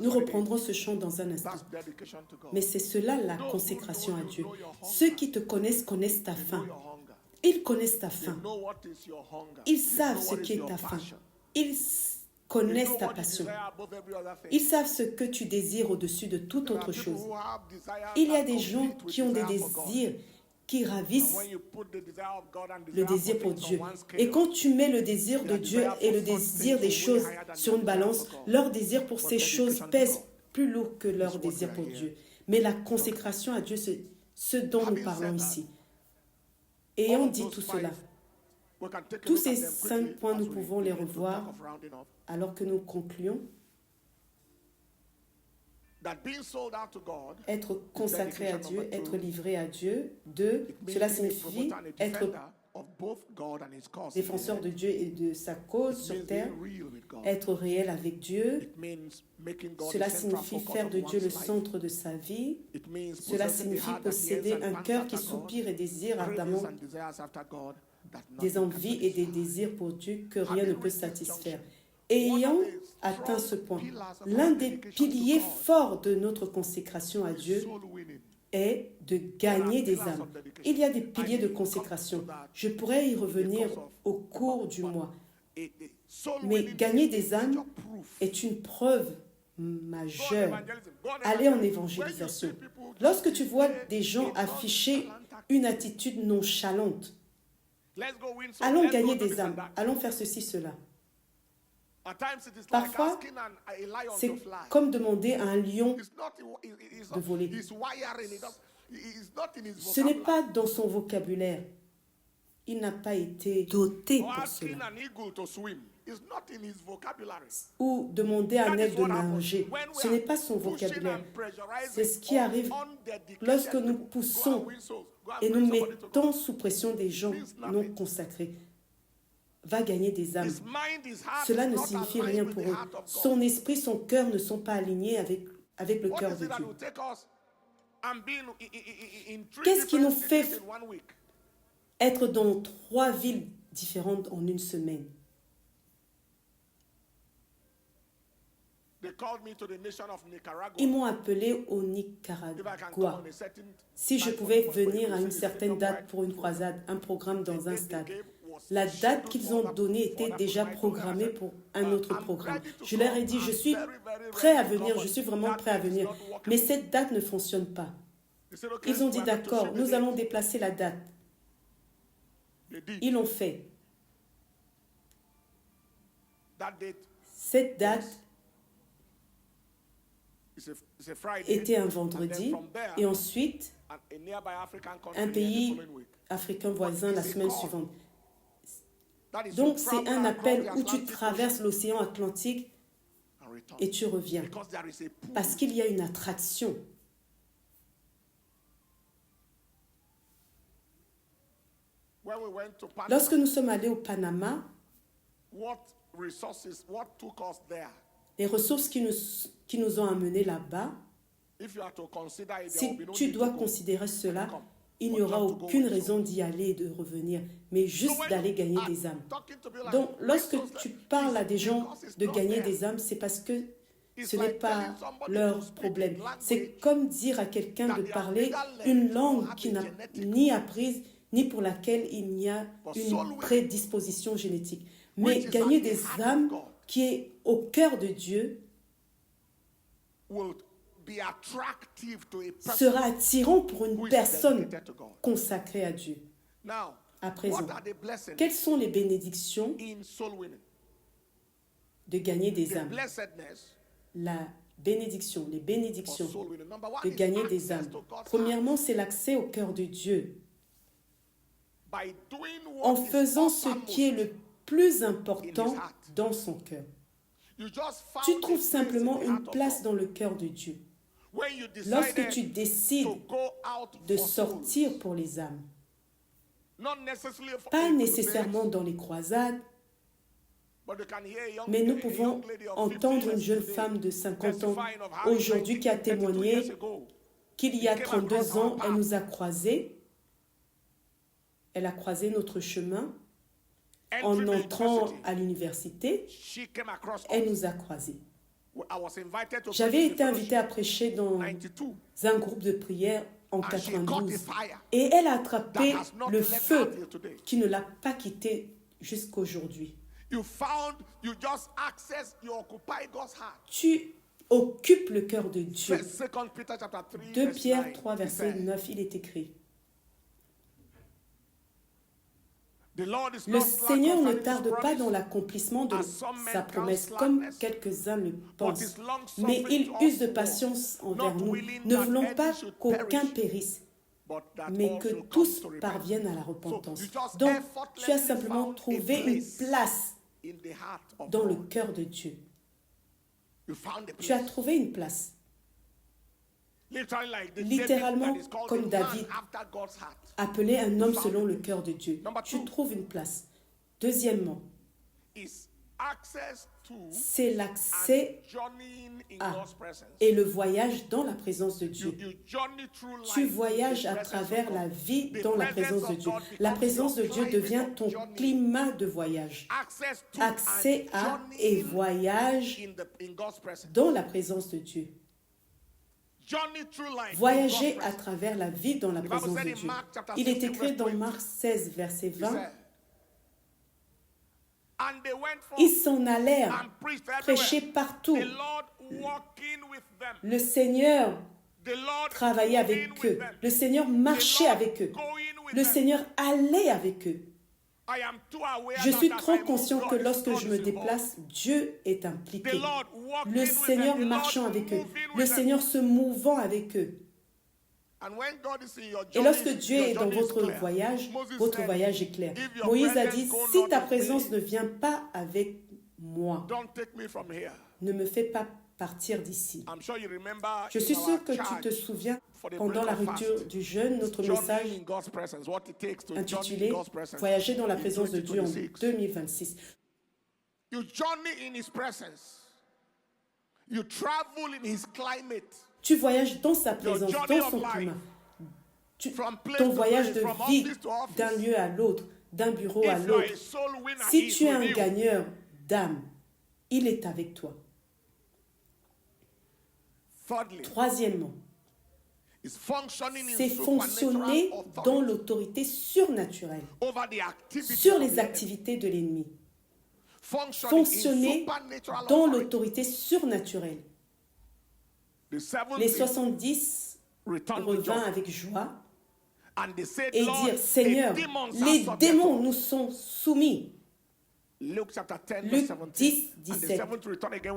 A: Nous reprendrons ce chant dans un instant. Mais c'est cela la consécration à Dieu. Ceux qui te connaissent connaissent ta faim. Ils connaissent ta faim. Ils savent ce qui est ta faim. Ils connaissent ta passion. Ils savent ce que tu désires au-dessus de toute autre chose. Il y a des gens qui ont des désirs qui ravissent le désir pour Dieu. Et quand tu mets le désir de Dieu et le désir des choses sur une balance, leur désir pour ces choses pèse plus lourd que leur désir pour Dieu. Mais la consécration à Dieu, c'est ce dont nous parlons ici. Ayant dit tout cela, tous ces 5 points, nous pouvons les revoir alors que nous concluons. Être consacré à Dieu, être livré à Dieu. 2, cela signifie être défenseur de Dieu et de sa cause sur terre, être réel avec Dieu. Cela signifie faire de Dieu le centre de sa vie. Cela signifie posséder un cœur qui soupire et désire ardemment des envies et des désirs pour Dieu que rien ne peut satisfaire. Ayant atteint ce point, l'un des piliers forts de notre consécration à Dieu est de gagner des âmes. Il y a des piliers de consécration. Je pourrais y revenir au cours du mois. Mais gagner des âmes est une preuve majeure. Aller en évangélisation. Lorsque tu vois des gens afficher une attitude nonchalante, allons gagner des âmes, allons faire ceci, cela. Parfois, c'est comme demander à un lion de voler. Ce n'est pas dans son vocabulaire. Il n'a pas été doté pour cela. Ou demander à un aigle de nager. Ce n'est pas son vocabulaire. C'est ce qui arrive lorsque nous poussons et nous mettons sous pression des gens non consacrés. Va gagner des âmes. Cela ne signifie rien pour eux. Son esprit, son cœur ne sont pas alignés avec le cœur de Dieu. Qu'est-ce qui nous fait être dans 3 villes différentes en une semaine? Ils m'ont appelé au Nicaragua. Si je pouvais venir à une certaine date pour une croisade, un programme dans un stade, la date qu'ils ont donnée était déjà programmée pour un autre programme. Je leur ai dit, je suis prêt à venir, je suis vraiment prêt à venir, mais cette date ne fonctionne pas. Ils ont dit, d'accord, nous allons déplacer la date. Ils l'ont fait. Cette date était un vendredi, et ensuite, un pays africain voisin la semaine suivante. Donc, c'est un appel où tu traverses l'océan Atlantique et tu reviens. Parce qu'il y a une attraction. Lorsque nous sommes allés au Panama, Les ressources qui nous ont amenés là-bas, si tu dois considérer cela, il n'y aura aucune raison d'y aller et de revenir, mais juste d'aller gagner des âmes. Donc, lorsque tu parles à des gens de gagner des âmes, c'est parce que ce n'est pas leur problème. C'est comme dire à quelqu'un de parler une langue qu'il n'a ni apprise, ni pour laquelle il n'y a une prédisposition génétique. Mais gagner des âmes qui est au cœur de Dieu sera attirant pour une personne consacrée à Dieu. À présent, quelles sont les bénédictions de gagner des âmes? La bénédiction, les bénédictions de gagner des âmes. Premièrement, c'est l'accès au cœur de Dieu. En faisant ce qui est le plus important dans son cœur. Tu trouves simplement une place dans le cœur de Dieu. Lorsque tu décides de sortir pour les âmes, pas nécessairement dans les croisades, mais nous pouvons entendre une jeune femme de 50 ans aujourd'hui qui a témoigné qu'il y a 32 ans, elle nous a croisés. Elle a croisé notre chemin. En entrant à l'université, elle nous a croisés. J'avais été invitée à prêcher dans un groupe de prière en 92. Et elle a attrapé le feu qui ne l'a pas quitté jusqu'aujourd'hui. Tu occupes le cœur de Dieu. 2 Pierre 3, verset 9, il est écrit. Le Seigneur ne tarde pas dans l'accomplissement de sa promesse, comme quelques-uns le pensent, mais il use de patience envers nous, ne voulant pas qu'aucun périsse, mais que tous parviennent à la repentance. Donc, tu as simplement trouvé une place dans le cœur de Dieu. Tu as trouvé une place. Littéralement, comme David, appelé un homme selon le cœur de Dieu. Tu trouves une place. Deuxièmement, c'est l'accès à et le voyage dans la présence de Dieu. Tu voyages à travers la vie dans la présence de Dieu. La présence de Dieu devient ton climat de voyage. Accès à et voyage dans la présence de Dieu. Voyager à travers la vie dans la présence de Dieu. Il est écrit dans Marc 16, verset 20. Ils s'en allèrent prêcher partout. Le Seigneur travaillait avec eux. Le Seigneur marchait avec eux. Le Seigneur allait avec eux. Je suis trop conscient que lorsque je me déplace, Dieu est impliqué. Le Seigneur marchant avec eux. Le Seigneur se mouvant avec eux. Et lorsque Dieu est dans votre voyage est clair. Moïse a dit, si ta présence ne vient pas avec moi, ne me fais pas partir d'ici. Je suis sûr que tu te souviens, pendant la rupture du jeûne, notre message intitulé « Voyager dans la présence de Dieu en 2026 ». Tu voyages dans sa présence, dans son climat. Ton voyage de vie d'un lieu à l'autre, d'un bureau à l'autre. Si tu es un gagneur d'âme, il est avec toi. Troisièmement, c'est fonctionner dans l'autorité surnaturelle, sur les activités de l'ennemi. Fonctionner dans l'autorité surnaturelle. Les 70 revinrent avec joie et dirent, Seigneur, les démons nous sont soumis. Luc 10, 17.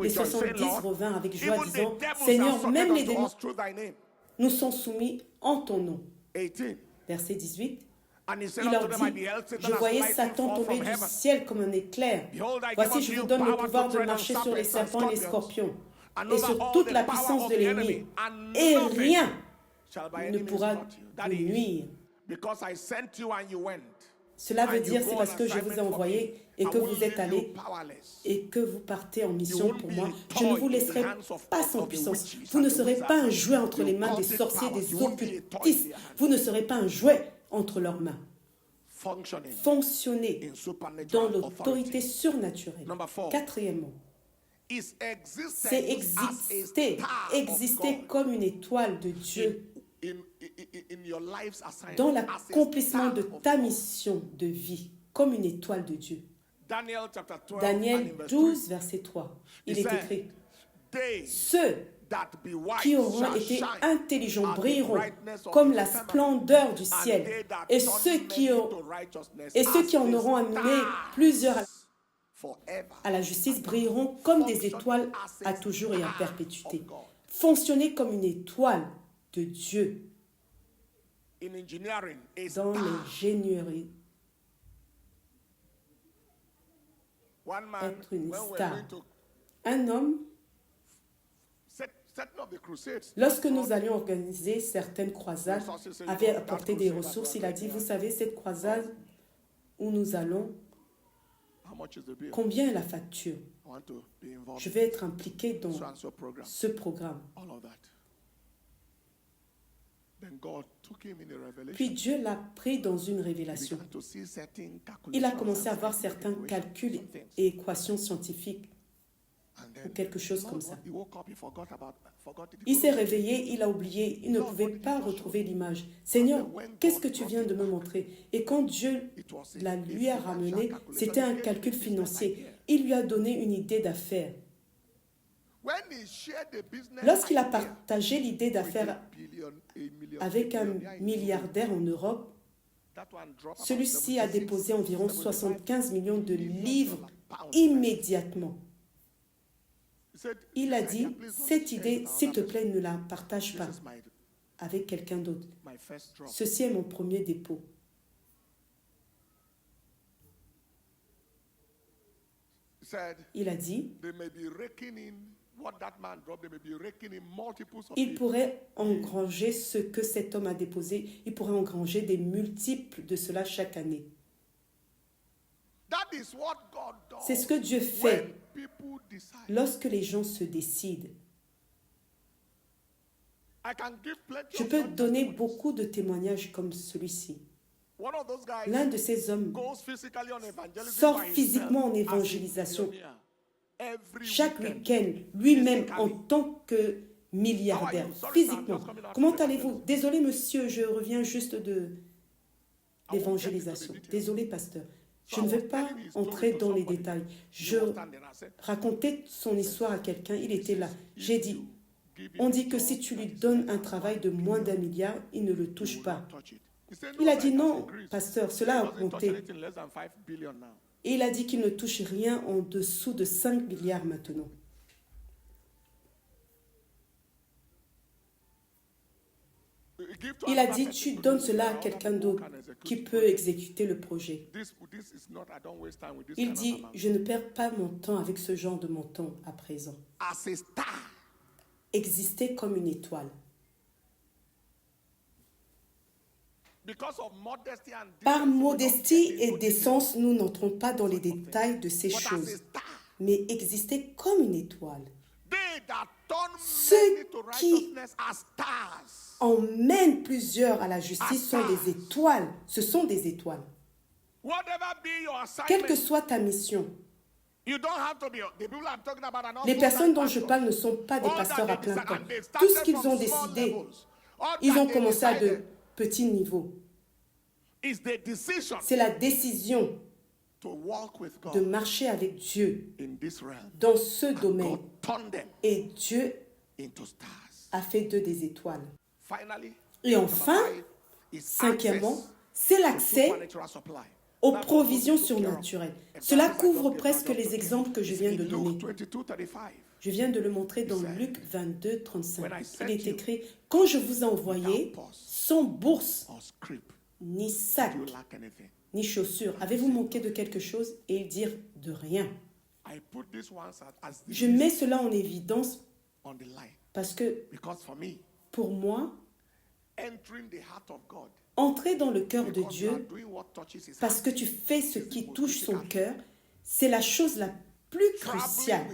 A: Les 70 revinrent avec joie, disant, Seigneur, même les démons nous sont soumis en ton nom. Verset 18. Il leur dit, je voyais Satan tomber du ciel comme un éclair. Voici, je vous donne le pouvoir de marcher sur les serpents et les scorpions, et sur toute la puissance de l'ennemi. Et rien ne pourra vous nuire. Cela veut dire c'est parce que je vous ai envoyé et que vous êtes allés et que vous partez en mission pour moi. Je ne vous laisserai pas sans puissance. Vous ne serez pas un jouet entre les mains des sorciers, des occultistes. Vous ne serez pas un jouet entre leurs mains. Fonctionnez dans l'autorité surnaturelle. Quatrièmement, c'est exister comme une étoile de Dieu dans l'accomplissement de ta mission de vie, comme une étoile de Dieu. Daniel 12, verset 3, il est écrit, ceux qui auront été intelligents brilleront comme la splendeur du ciel, et ceux qui en auront amené plusieurs à la justice brilleront comme des étoiles à toujours et à perpétuité. Fonctionnez comme une étoile de Dieu dans l'ingénierie. Être une star. Un homme, lorsque nous allions organiser certaines croisades, avait apporté des ressources. Il a dit, vous savez, cette croisade où nous allons, combien est la facture? Je vais être impliqué dans ce programme. Puis Dieu l'a pris dans une révélation. Il a commencé à voir certains calculs et équations scientifiques ou quelque chose comme ça. Il s'est réveillé, il a oublié, il ne pouvait pas retrouver l'image. Seigneur, qu'est-ce que tu viens de me montrer? Et quand Dieu lui a ramené, c'était un calcul financier. Il lui a donné une idée d'affaires. Lorsqu'il a partagé l'idée d'affaires avec un milliardaire en Europe, celui-ci a déposé environ 75 millions de livres immédiatement. Il a dit, cette idée, s'il te plaît, ne la partage pas avec quelqu'un d'autre. Ceci est mon premier dépôt. Il a dit, il pourrait engranger ce que cet homme a déposé, il pourrait engranger des multiples de cela chaque année. C'est ce que Dieu fait lorsque les gens se décident. Je peux donner beaucoup de témoignages comme celui-ci. L'un de ces hommes sort physiquement en évangélisation chaque week-end, lui-même en tant que milliardaire, physiquement. Comment allez-vous? Désolé monsieur, je reviens juste de l'évangélisation. Désolé pasteur. Je ne veux pas entrer dans les détails. Je racontais son histoire à quelqu'un, il était là. J'ai dit, on dit que si tu lui donnes un travail de moins d'1 milliard, il ne le touche pas. Il a dit non, pasteur, cela a augmenté. Et il a dit qu'il ne touche rien en dessous de 5 milliards maintenant. Il a dit, tu donnes cela à quelqu'un d'autre qui peut exécuter le projet. Il dit, je ne perds pas mon temps avec ce genre de montant à présent. Exister comme une étoile. Par modestie et décence, nous n'entrons pas dans les détails de ces choses, mais exister comme une étoile. Ceux qui emmènent plusieurs à la justice sont des étoiles. Ce sont des étoiles. Quelle que soit ta mission, les personnes dont je parle ne sont pas des pasteurs à plein temps. Tout ce qu'ils ont décidé, ils ont commencé à de petits niveaux. C'est la décision de marcher avec Dieu dans ce domaine. Et Dieu a fait d'eux des étoiles. Et enfin, cinquièmement, c'est l'accès aux provisions surnaturelles. Cela couvre presque les exemples que je viens de donner. Je viens de le montrer dans Luc 22, 35. Il est écrit, « Quand je vous ai envoyé, sans bourse, ni sac, ni chaussures, avez-vous manqué de quelque chose ?» Et ils dirent, « De rien. » Je mets cela en évidence parce que, pour moi, Entrer dans le cœur de Dieu parce que tu fais ce qui touche son cœur, c'est la chose la plus cruciale.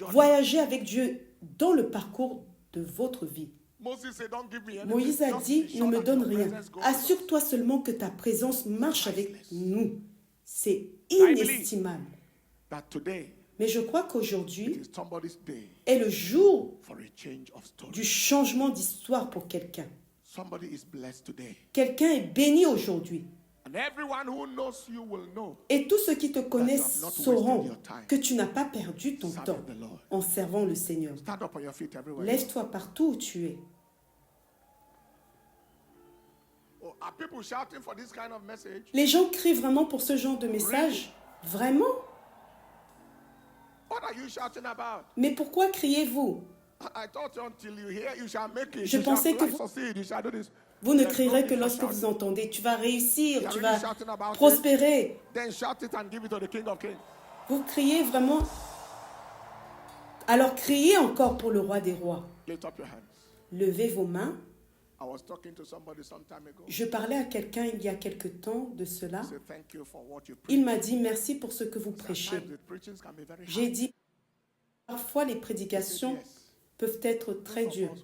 A: Voyager avec Dieu dans le parcours de votre vie. Moïse a dit, ne me donne rien. Assure-toi seulement que ta présence marche avec nous. C'est inestimable. Mais je crois qu'aujourd'hui est le jour du changement d'histoire pour quelqu'un. Quelqu'un est béni aujourd'hui. Et tous ceux qui te connaissent sauront que tu n'as pas perdu ton temps en servant le Seigneur. Lève-toi partout où tu es. Les gens crient vraiment pour ce genre de message? Vraiment? Mais pourquoi criez-vous? Je pensais que vous ne crierez que lorsque vous entendez. Tu vas réussir, tu vas prospérer. Vous criez vraiment. Alors criez encore pour le roi des rois. Levez vos mains. Je parlais à quelqu'un il y a quelque temps de cela. Il m'a dit merci pour ce que vous prêchez. J'ai dit parfois les prédications peuvent être très dures.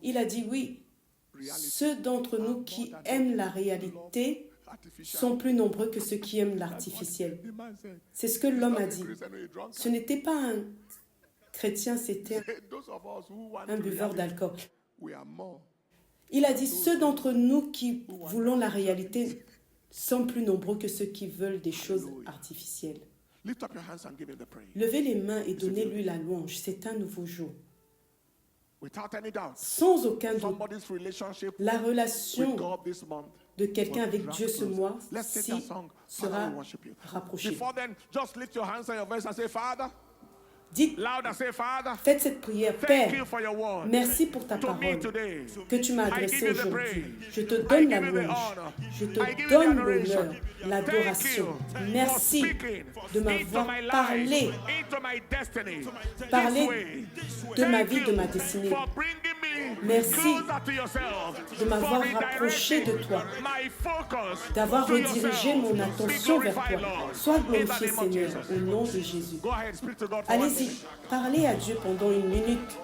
A: Il a dit oui. Ceux d'entre nous qui aiment la réalité sont plus nombreux que ceux qui aiment l'artificiel. C'est ce que l'homme a dit. Ce n'était pas un chrétien, c'était un buveur d'alcool. Il a dit, ceux d'entre nous qui voulons la réalité sont plus nombreux que ceux qui veulent des choses artificielles. Levez les mains et donnez-lui la louange. C'est un nouveau jour. Sans aucun doute, la relation de quelqu'un avec Dieu ce mois-ci sera rapprochée. Dites, faites cette prière. Père, merci pour ta parole que tu m'as adressée aujourd'hui. Je te donne la louange, je te donne l'honneur, l'adoration. Merci de m'avoir parlé de ma vie, de ma destinée. Merci de m'avoir rapproché de toi, d'avoir redirigé mon attention vers toi. Sois glorifié, Seigneur, au nom de Jésus. Allez-y, parlez à Dieu pendant une minute.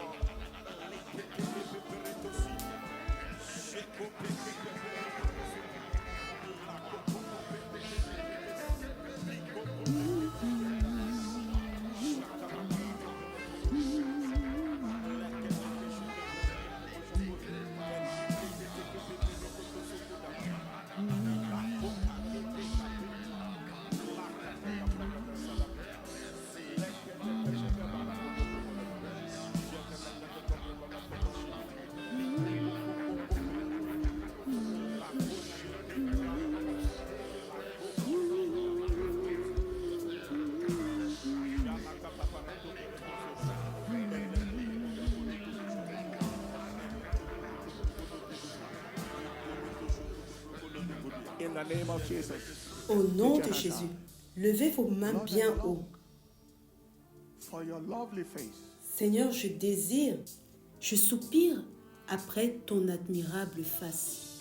A: Au nom de Jésus, levez vos mains bien haut. Seigneur, je désire, je soupire après ton admirable face.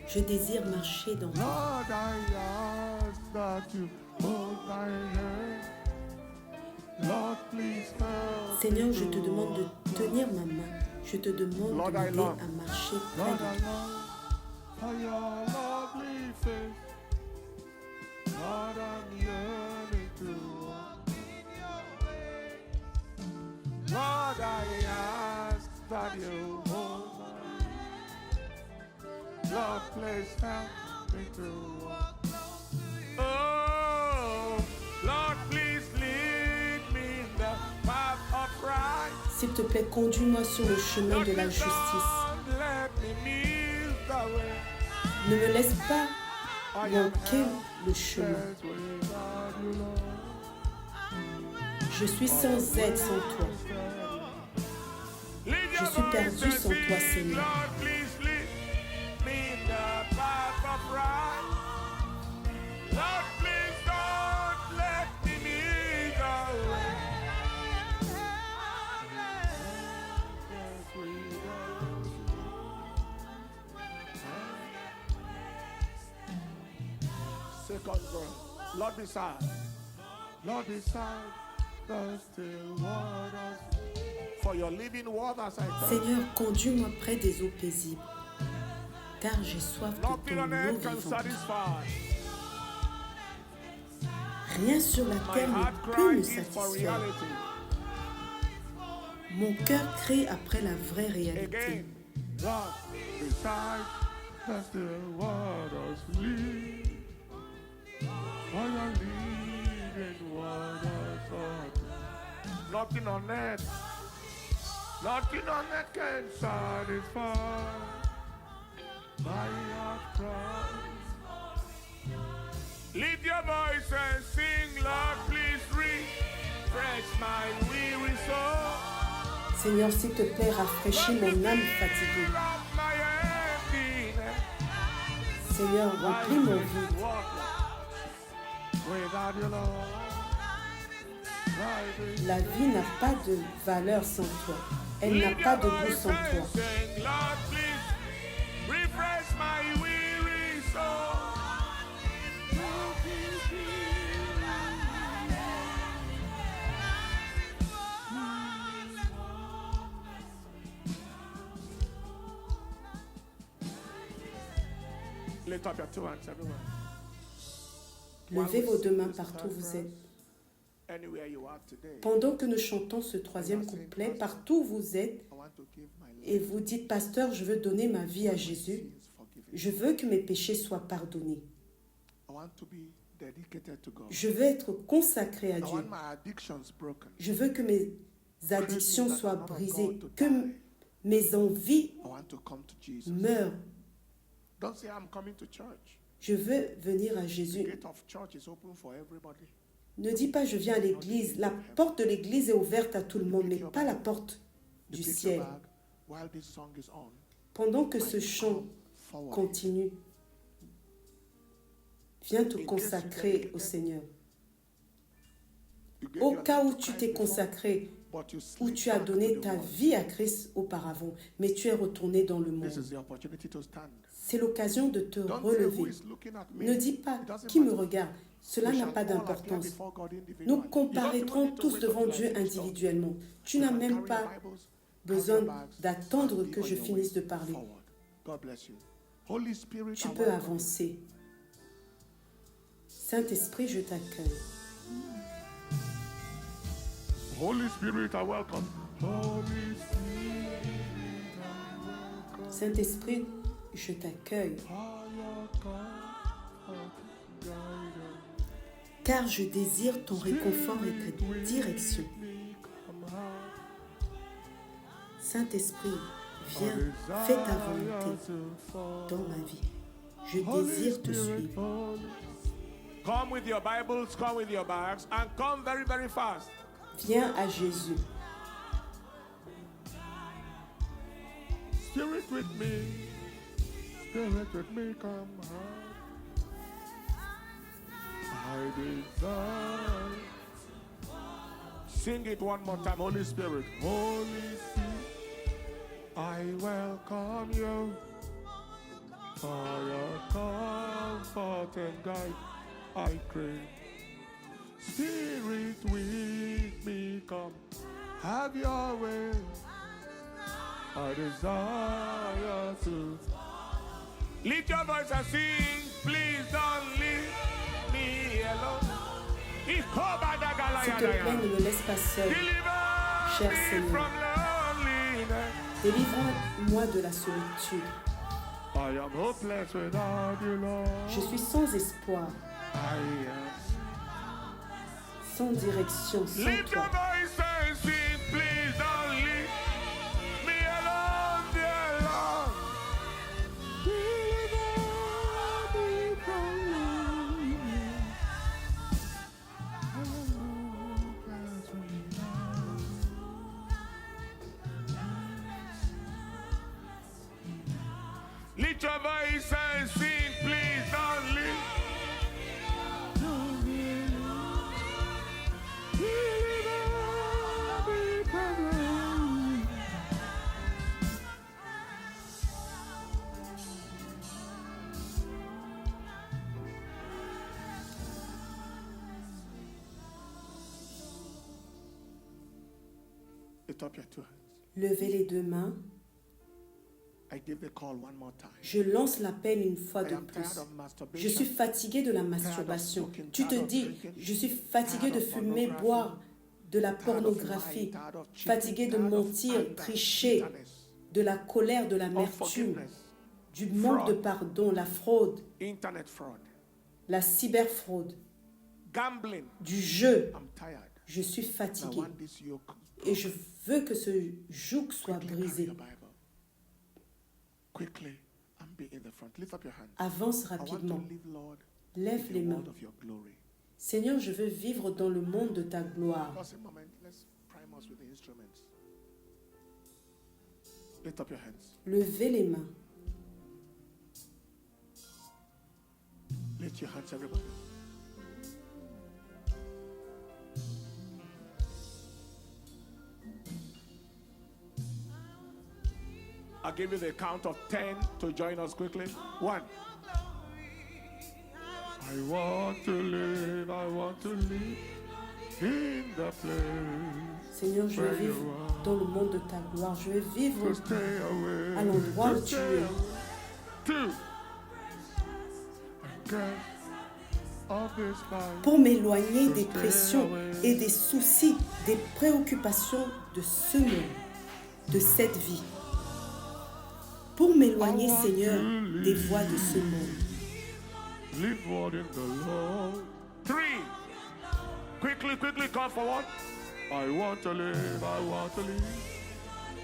A: Je désire marcher dans ta Seigneur, je te demande de tenir ma main. Je te demande de m'aider à marcher près de toi. S'il te plaît, conduis-moi sur le chemin de la justice. Ne me laisse pas manquer le chemin. Je suis sans aide sans toi. Je suis perdu sans toi, Seigneur.
B: Lord, beside the still waters. For your living waters, I come.
A: Seigneur, conduis-moi près des eaux paisibles, car j'ai soif de
B: Nothing
A: ton
B: on
A: eau
B: earth can
A: vivante.
B: satisfy.
A: Rien sur la
B: My
A: terre
B: heart
A: ne peut
B: cry
A: me
B: is for
A: satisfaire.
B: reality.
A: Mon cœur crie après la vraie réalité.
B: Again, Lord, beside the still waters lead. For your living waters. Nothing on earth can satisfy. My heart cries. Lift your voice and sing, Lord, please refresh my weary soul.
A: Seigneur, s'il te plaît, rafraîchis mon âme fatiguée. Seigneur, remplis mon vide. La vie n'a pas de valeur sans toi. Elle n'a pas de goût sans toi.
B: Lift up your two hands, everyone.
A: Levez vos deux mains partout où vous êtes.
B: Anywhere you are today,
A: Pendant que nous chantons ce troisième couplet, partout où vous êtes,
B: I want to give my life
A: et vous dites, Pasteur, je veux donner ma vie à Jésus,
B: sins forgiven.
A: je veux que mes péchés soient pardonnés.
B: I want to be dedicated to God.
A: Je veux être consacré à
B: I
A: Dieu.
B: want my addictions broken.
A: Je veux que mes addictions soient brisées, que mes envies
B: I want to come to Jesus.
A: meurent.
B: Don't say I'm coming to church.
A: Je veux venir à
B: The
A: Jésus.
B: gate of church is open for everybody.
A: Ne dis pas je viens à l'église. La porte de l'église est ouverte à tout le monde, mais pas la porte
B: You
A: du
B: pick your
A: ciel.
B: bag while this song is on.
A: Pendant que ce chant
B: Forward.
A: continue, viens te consacrer au Seigneur.
B: You gave
A: Au
B: your
A: cas
B: life
A: où
B: to
A: tu
B: Christ
A: t'es
B: before,
A: consacré,
B: but you
A: où
B: slip
A: tu as
B: back to
A: donné
B: the
A: ta
B: world.
A: vie à Christ auparavant, mais tu es retourné dans le
B: This
A: monde.
B: is the opportunity to stand.
A: C'est l'occasion de te
B: Don't say who
A: relever.
B: is looking at me.
A: Ne dis pas
B: It doesn't
A: qui me
B: matter.
A: regarde. Cela
B: We
A: n'a
B: shall
A: pas
B: all appear
A: d'importance.
B: before God individually.
A: Nous
B: You don't
A: comparaîtrons
B: even need to
A: tous
B: wait
A: devant
B: until
A: Dieu
B: I finish talking.
A: individuellement. Tu
B: You
A: n'as
B: can
A: même
B: carry
A: pas
B: your Bibles,
A: besoin
B: have your bags,
A: d'attendre
B: and be
A: que
B: on
A: je
B: your
A: finisse
B: way
A: de parler.
B: forward. God bless you. Holy Spirit,
A: Tu
B: I
A: peux
B: welcome you.
A: avancer. Saint-Esprit, je t'accueille.
B: Holy Spirit, I welcome. Holy
A: Saint-Esprit, je t'accueille. Car je désire ton réconfort et ta direction. Saint-Esprit, viens, fais ta volonté dans ma vie. Je désire te suivre.
B: Come with your Bibles, come with your bags, and come very, very fast.
A: Viens à Jésus.
B: Spirit with me, come high. I desire. Sing it one more time, Holy Spirit. Holy Spirit, I welcome you. For your comfort and guide, I crave. Spirit with me, come, have your way. I desire to. Lift your voice and sing, please don't leave me alone.
A: S'il te plaît, ne me laisse pas seul. Cher Seigneur, délivre-moi de la solitude.
B: I am hopeless without you, Lord.
A: Je suis sans espoir,
B: I am.
A: sans direction, sans
B: Lift your
A: toi.
B: voice and sing, please don't leave me alone, dear Lord. Deliver me from lonely. I am hopeless without you. Lift your voice and sing, please don't leave. Lift up your two hands.
A: Levez les deux mains.
B: I give the call one more time.
A: Je lance l'appel une fois
B: I
A: de
B: am
A: plus.
B: tired of
A: Je
B: masturbation.
A: suis fatigué de la masturbation.
B: smoking,
A: Tu te
B: tired of
A: dis,
B: drinking,
A: je suis fatigué
B: tired
A: de
B: of
A: fumer,
B: pornography,
A: boire, de la
B: tired of
A: pornographie,
B: lying, tired of cheating,
A: fatigué de
B: tired of
A: mentir,
B: anger,
A: tricher,
B: bitterness,
A: de la colère, de l'amertume,
B: unforgiveness,
A: du manque de
B: fraud,
A: pardon, la fraude,
B: internet fraud,
A: la cyberfraude,
B: gambling.
A: du jeu.
B: I'm tired.
A: Je suis
B: I
A: fatigué
B: want this yoke.
A: et je veux que ce joug soit
B: Quickly carry
A: brisé.
B: your Bible. Quickly and be in the front. Lift up your hand.
A: Avance
B: I want
A: rapidement.
B: to live, Lord,
A: Lève
B: in
A: les
B: the
A: mains.
B: world of your glory.
A: Seigneur, je veux vivre dans le monde de ta gloire.
B: Just a moment. Let's prime us with the instruments. Lift up your hands.
A: Levez les mains.
B: Lift your hands, everybody. I'll give you the count of 10 to join us quickly. 1. I want to live in the place.
A: Seigneur, je veux vivre dans le monde de ta gloire. Je veux vivre à l'endroit où tu es.
B: 2.
A: Pour m'éloigner des pressions et des soucis, des préoccupations de ce monde, de cette vie. Pour m'éloigner, Seigneur, des voies de ce monde.
B: Live what in the Lord. 3. Quickly, come forward. I want to live.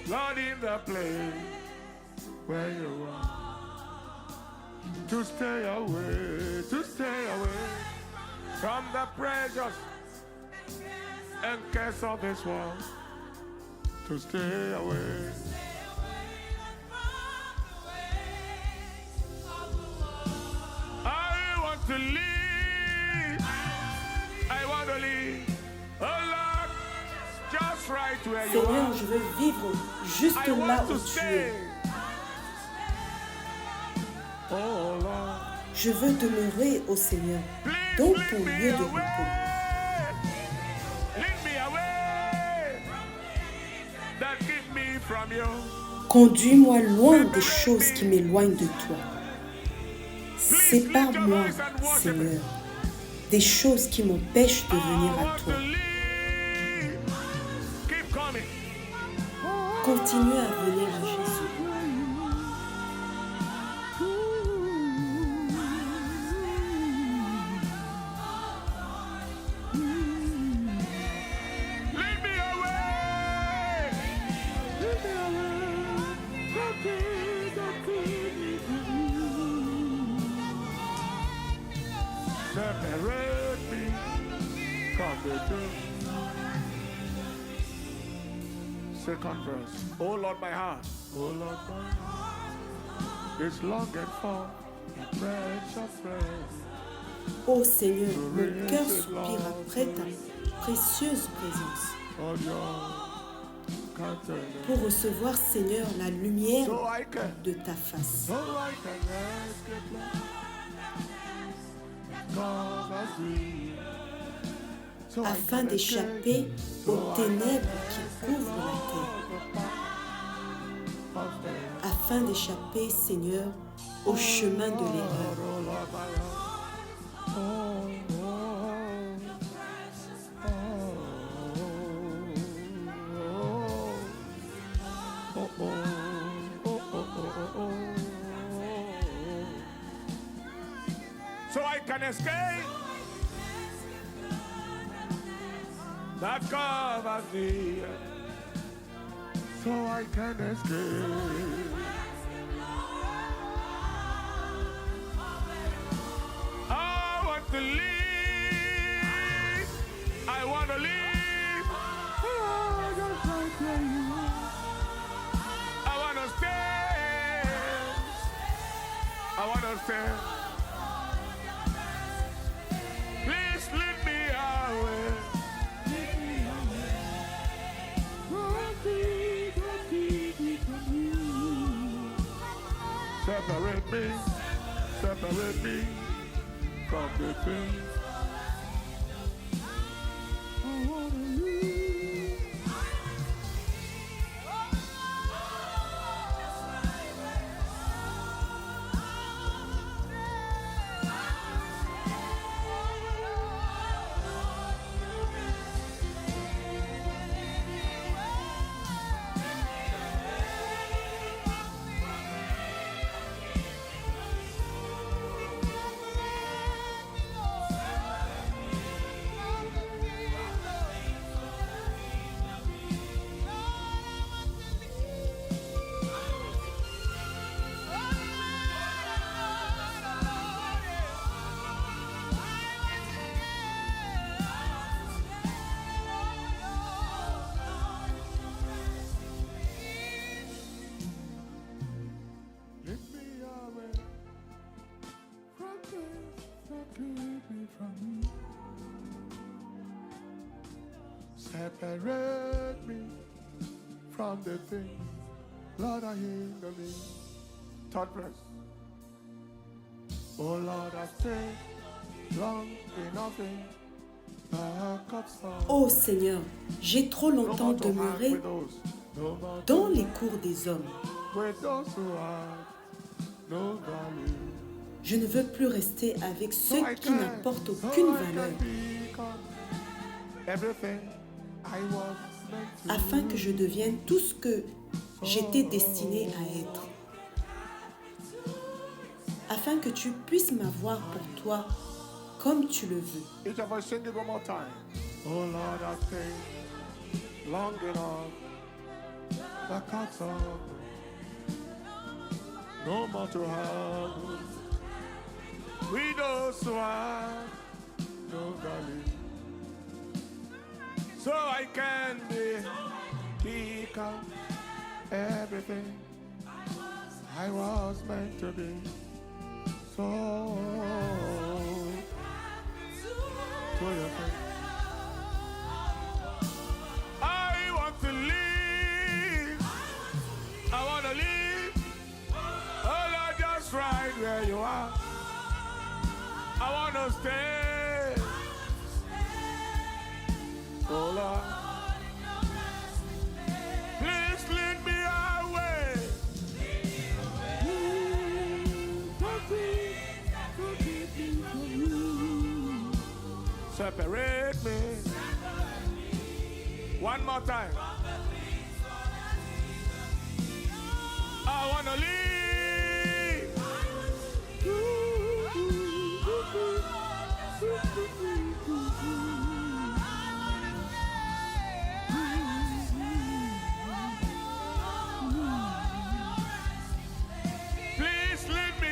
B: Lord, in the place where you are. To stay away from the pressures and cares of this world. To stay away. To live, I want to live, oh Lord, just right where you
A: Seigneur,
B: are.
A: je veux vivre juste là où tu es.
B: Oh Lord,
A: je veux demeurer au Seigneur, dans ton lieu de repos.
B: Lead me away, that keep me from you.
A: Conduis-moi loin des choses qui m'éloignent de toi. Sépare-moi, Seigneur, des choses qui m'empêchent de venir à toi. Continue à venir à Jésus.
B: Separate me from the truth. Second verse. Oh Lord, my heart. Oh Lord, my heart is longing for a precious friend.
A: Ô Seigneur, mon cœur soupire après ta précieuse présence. Pour recevoir, Seigneur, la lumière de ta face. Afin d'échapper aux ténèbres qui couvrent la terre. Afin d'échapper, Seigneur, au chemin de l'erreur.
B: So I can escape that covers the earth. So I can escape. I want to live. I want to live. Oh, just like where you are. I want to stay. I want to stay. Please lead me away. Separate me from the things I wanna leave. Separate me from the things Lord I hinder me. Third verse. Oh Lord, I stay long enough in the cups of.
A: Ô Seigneur, j'ai trop longtemps demeuré dans les cours des hommes. Je ne veux plus rester avec ceux qui n'apportent aucune valeur, afin que je devienne tout ce que j'étais destiné à être, afin que tu puisses m'avoir pour toi comme tu le veux.
B: Oh Lord, I stay long enough, the cuts of no more to have. Widows who have no value, so I can become everything I was meant to be. So to your face. I want to live. I want to live. Oh Lord, just right where you are. I want to stay. Oh Lord, please lead me away. Separate me. One more time. I want to leave.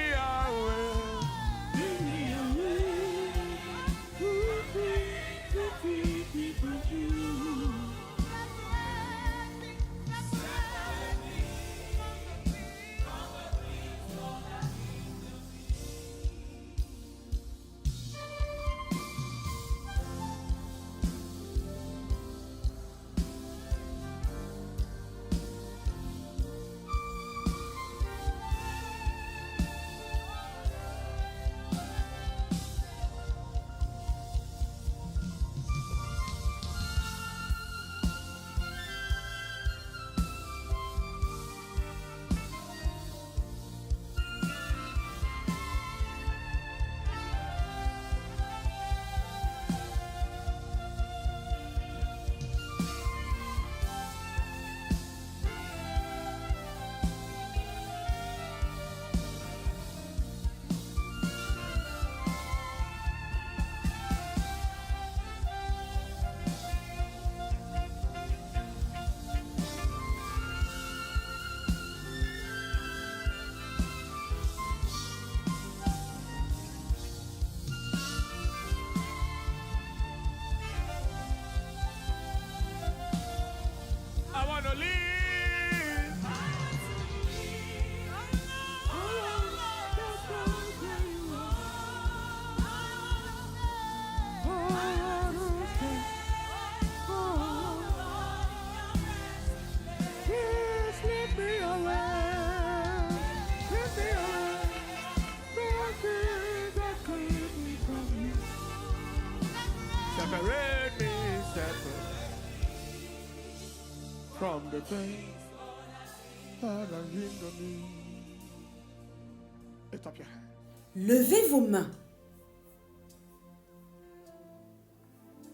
B: Please lead me away. Separate me, separate from the things that are hinder me. Lift up your hand.
A: Levez vos mains.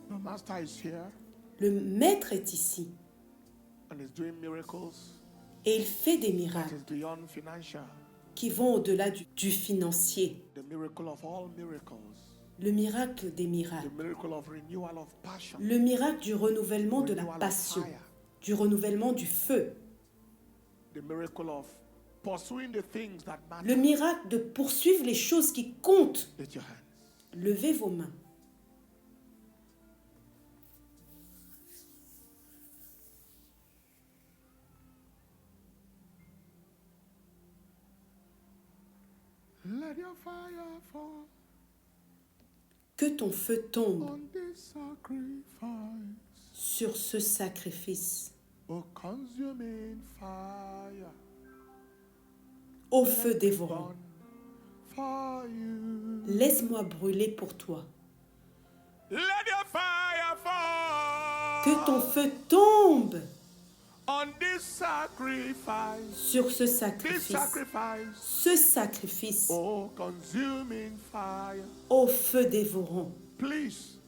B: The master is here
A: Le maître est ici
B: and is doing miracles
A: et il fait des
B: that
A: miracles
B: is beyond financial.
A: qui vont au-delà du financier.
B: The miracle of all miracles.
A: Le miracle des miracles.
B: The miracle of renewal of passion.
A: Le miracle du renouvellement de la
B: Renewal of
A: passion,
B: fire.
A: du renouvellement du feu.
B: The miracle of pursuing the things that matter.
A: Le miracle de poursuivre les choses qui comptent.
B: Lift your hands.
A: Levez vos mains.
B: Let your fire fall
A: Que ton feu tombe
B: on this sacrifice.
A: sur ce sacrifice.
B: Oh, consuming fire.
A: Ô feu dévorant,
B: For you.
A: laisse-moi brûler pour toi.
B: Let your fire fall
A: Que ton feu tombe
B: on this sacrifice.
A: sur ce
B: This
A: sacrifice.
B: sacrifice.
A: Ce sacrifice,
B: Oh, consuming fire.
A: ô feu dévorant.
B: Please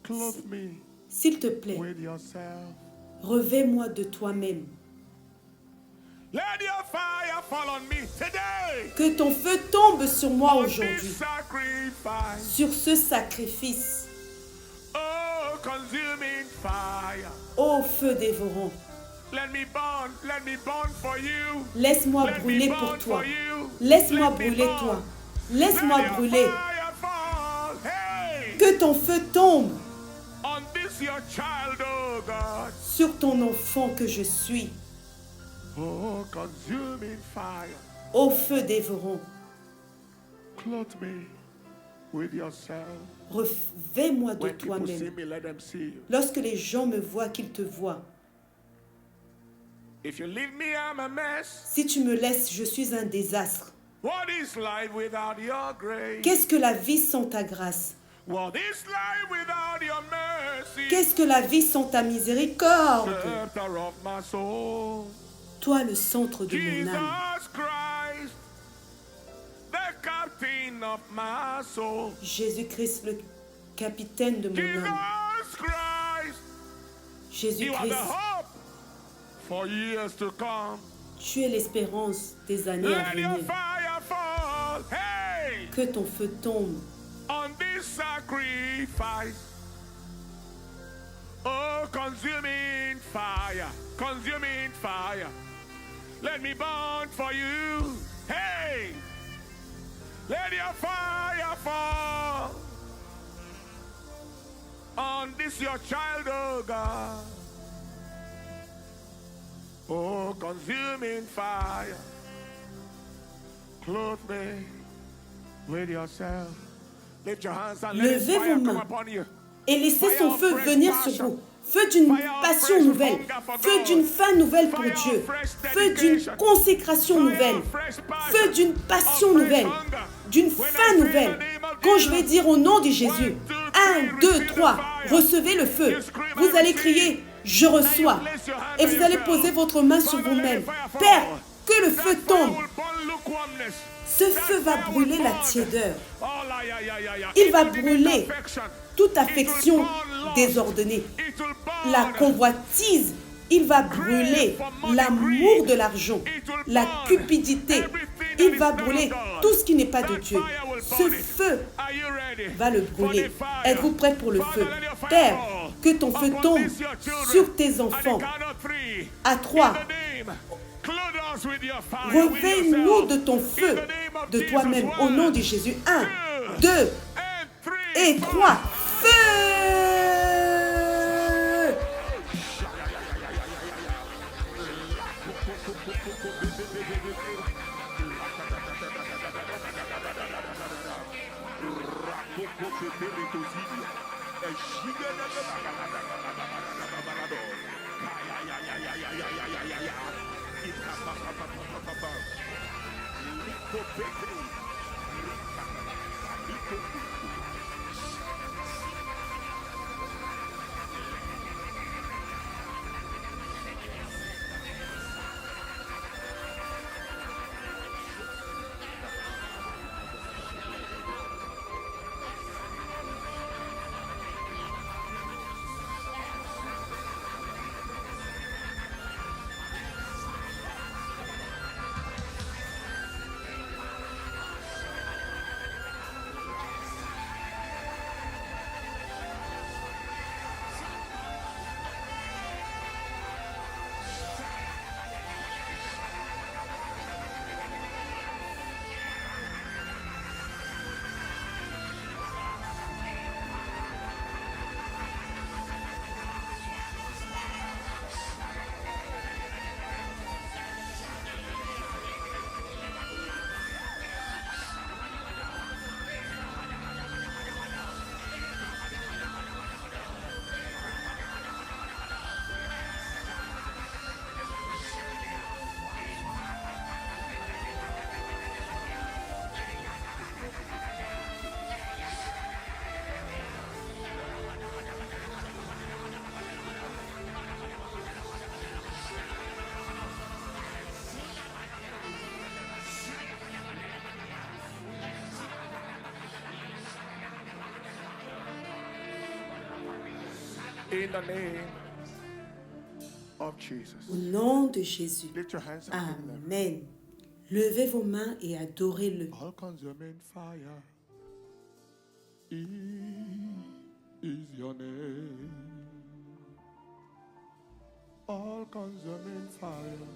B: clothe me
A: S'il te plaît,
B: with yourself.
A: revêt-moi de toi-même.
B: Let your fire fall on me today.
A: Que ton feu tombe sur moi
B: On
A: aujourd'hui.
B: this sacrifice.
A: Sur ce sacrifice,
B: Oh, consuming fire.
A: ô feu dévorant.
B: Let me burn for you.
A: Laisse-moi
B: Let me
A: brûler
B: burn
A: pour toi.
B: for you.
A: Laisse-moi
B: Let me
A: brûler
B: burn.
A: toi. Laisse-moi
B: Let your
A: brûler.
B: fire fall. Hey,
A: Que ton feu tombe
B: on this your child, oh God.
A: sur ton enfant que je suis.
B: Oh, consuming fire.
A: Ô feu dévorant,
B: Clothe me with yourself.
A: revêt-moi de
B: When people see
A: toi-même.
B: me, let them see you.
A: Lorsque les gens me voient, qu'ils te voient.
B: If you leave me, I'm a mess.
A: Si tu me laisses, je suis un désastre.
B: What is life without your grace?
A: Qu'est-ce que la vie sans ta grâce?
B: What is life without your mercy?
A: Qu'est-ce que la vie sans ta miséricorde?
B: Scepter of my soul.
A: Toi, le centre de mon âme.
B: Jesus Christ, the captain of my soul.
A: Jésus-Christ, le capitaine de mon âme.
B: Jesus Christ, you are the
A: Jésus-Christ,
B: hope for years to come.
A: tu es l'espérance des années à
B: Let your
A: venir.
B: fire fall, hey,
A: Que ton feu tombe
B: on this sacrifice. Oh, consuming fire, consuming fire. Let me burn for you, hey. Let your fire fall on this your child, oh God. Oh, consuming fire. Clothe me with yourself. Lift your hands and let his
A: Levez
B: fire
A: vos
B: come
A: mains.
B: upon you.
A: et laissez son feu venir sur vous. Feu d'une passion nouvelle, feu d'une fin nouvelle pour Dieu, feu d'une consécration nouvelle, feu d'une passion nouvelle, d'une fin nouvelle. Quand je vais dire au nom de Jésus, 1, 2, 3, recevez le feu. Vous allez crier, je reçois. Et vous allez poser votre main sur vous-même. Père, que le feu tombe. Ce feu va brûler la tiédeur. Il va brûler toute affection désordonnée. La convoitise, il va brûler l'amour de l'argent, la cupidité. Il va brûler tout ce qui n'est pas de Dieu. Ce feu va le brûler. Êtes-vous prêts pour le feu? Père, que ton feu tombe sur tes enfants. À 3. Revêt-nous de ton feu, de toi-même, au nom de Jésus. 1, 2 et 3. Feu!
B: In the name of Jesus.
A: Au nom de Jésus.
B: Lift your hands and give them.
A: Amen. Levez vos mains et adorez-le.
B: All consuming fire is your name. All consuming fire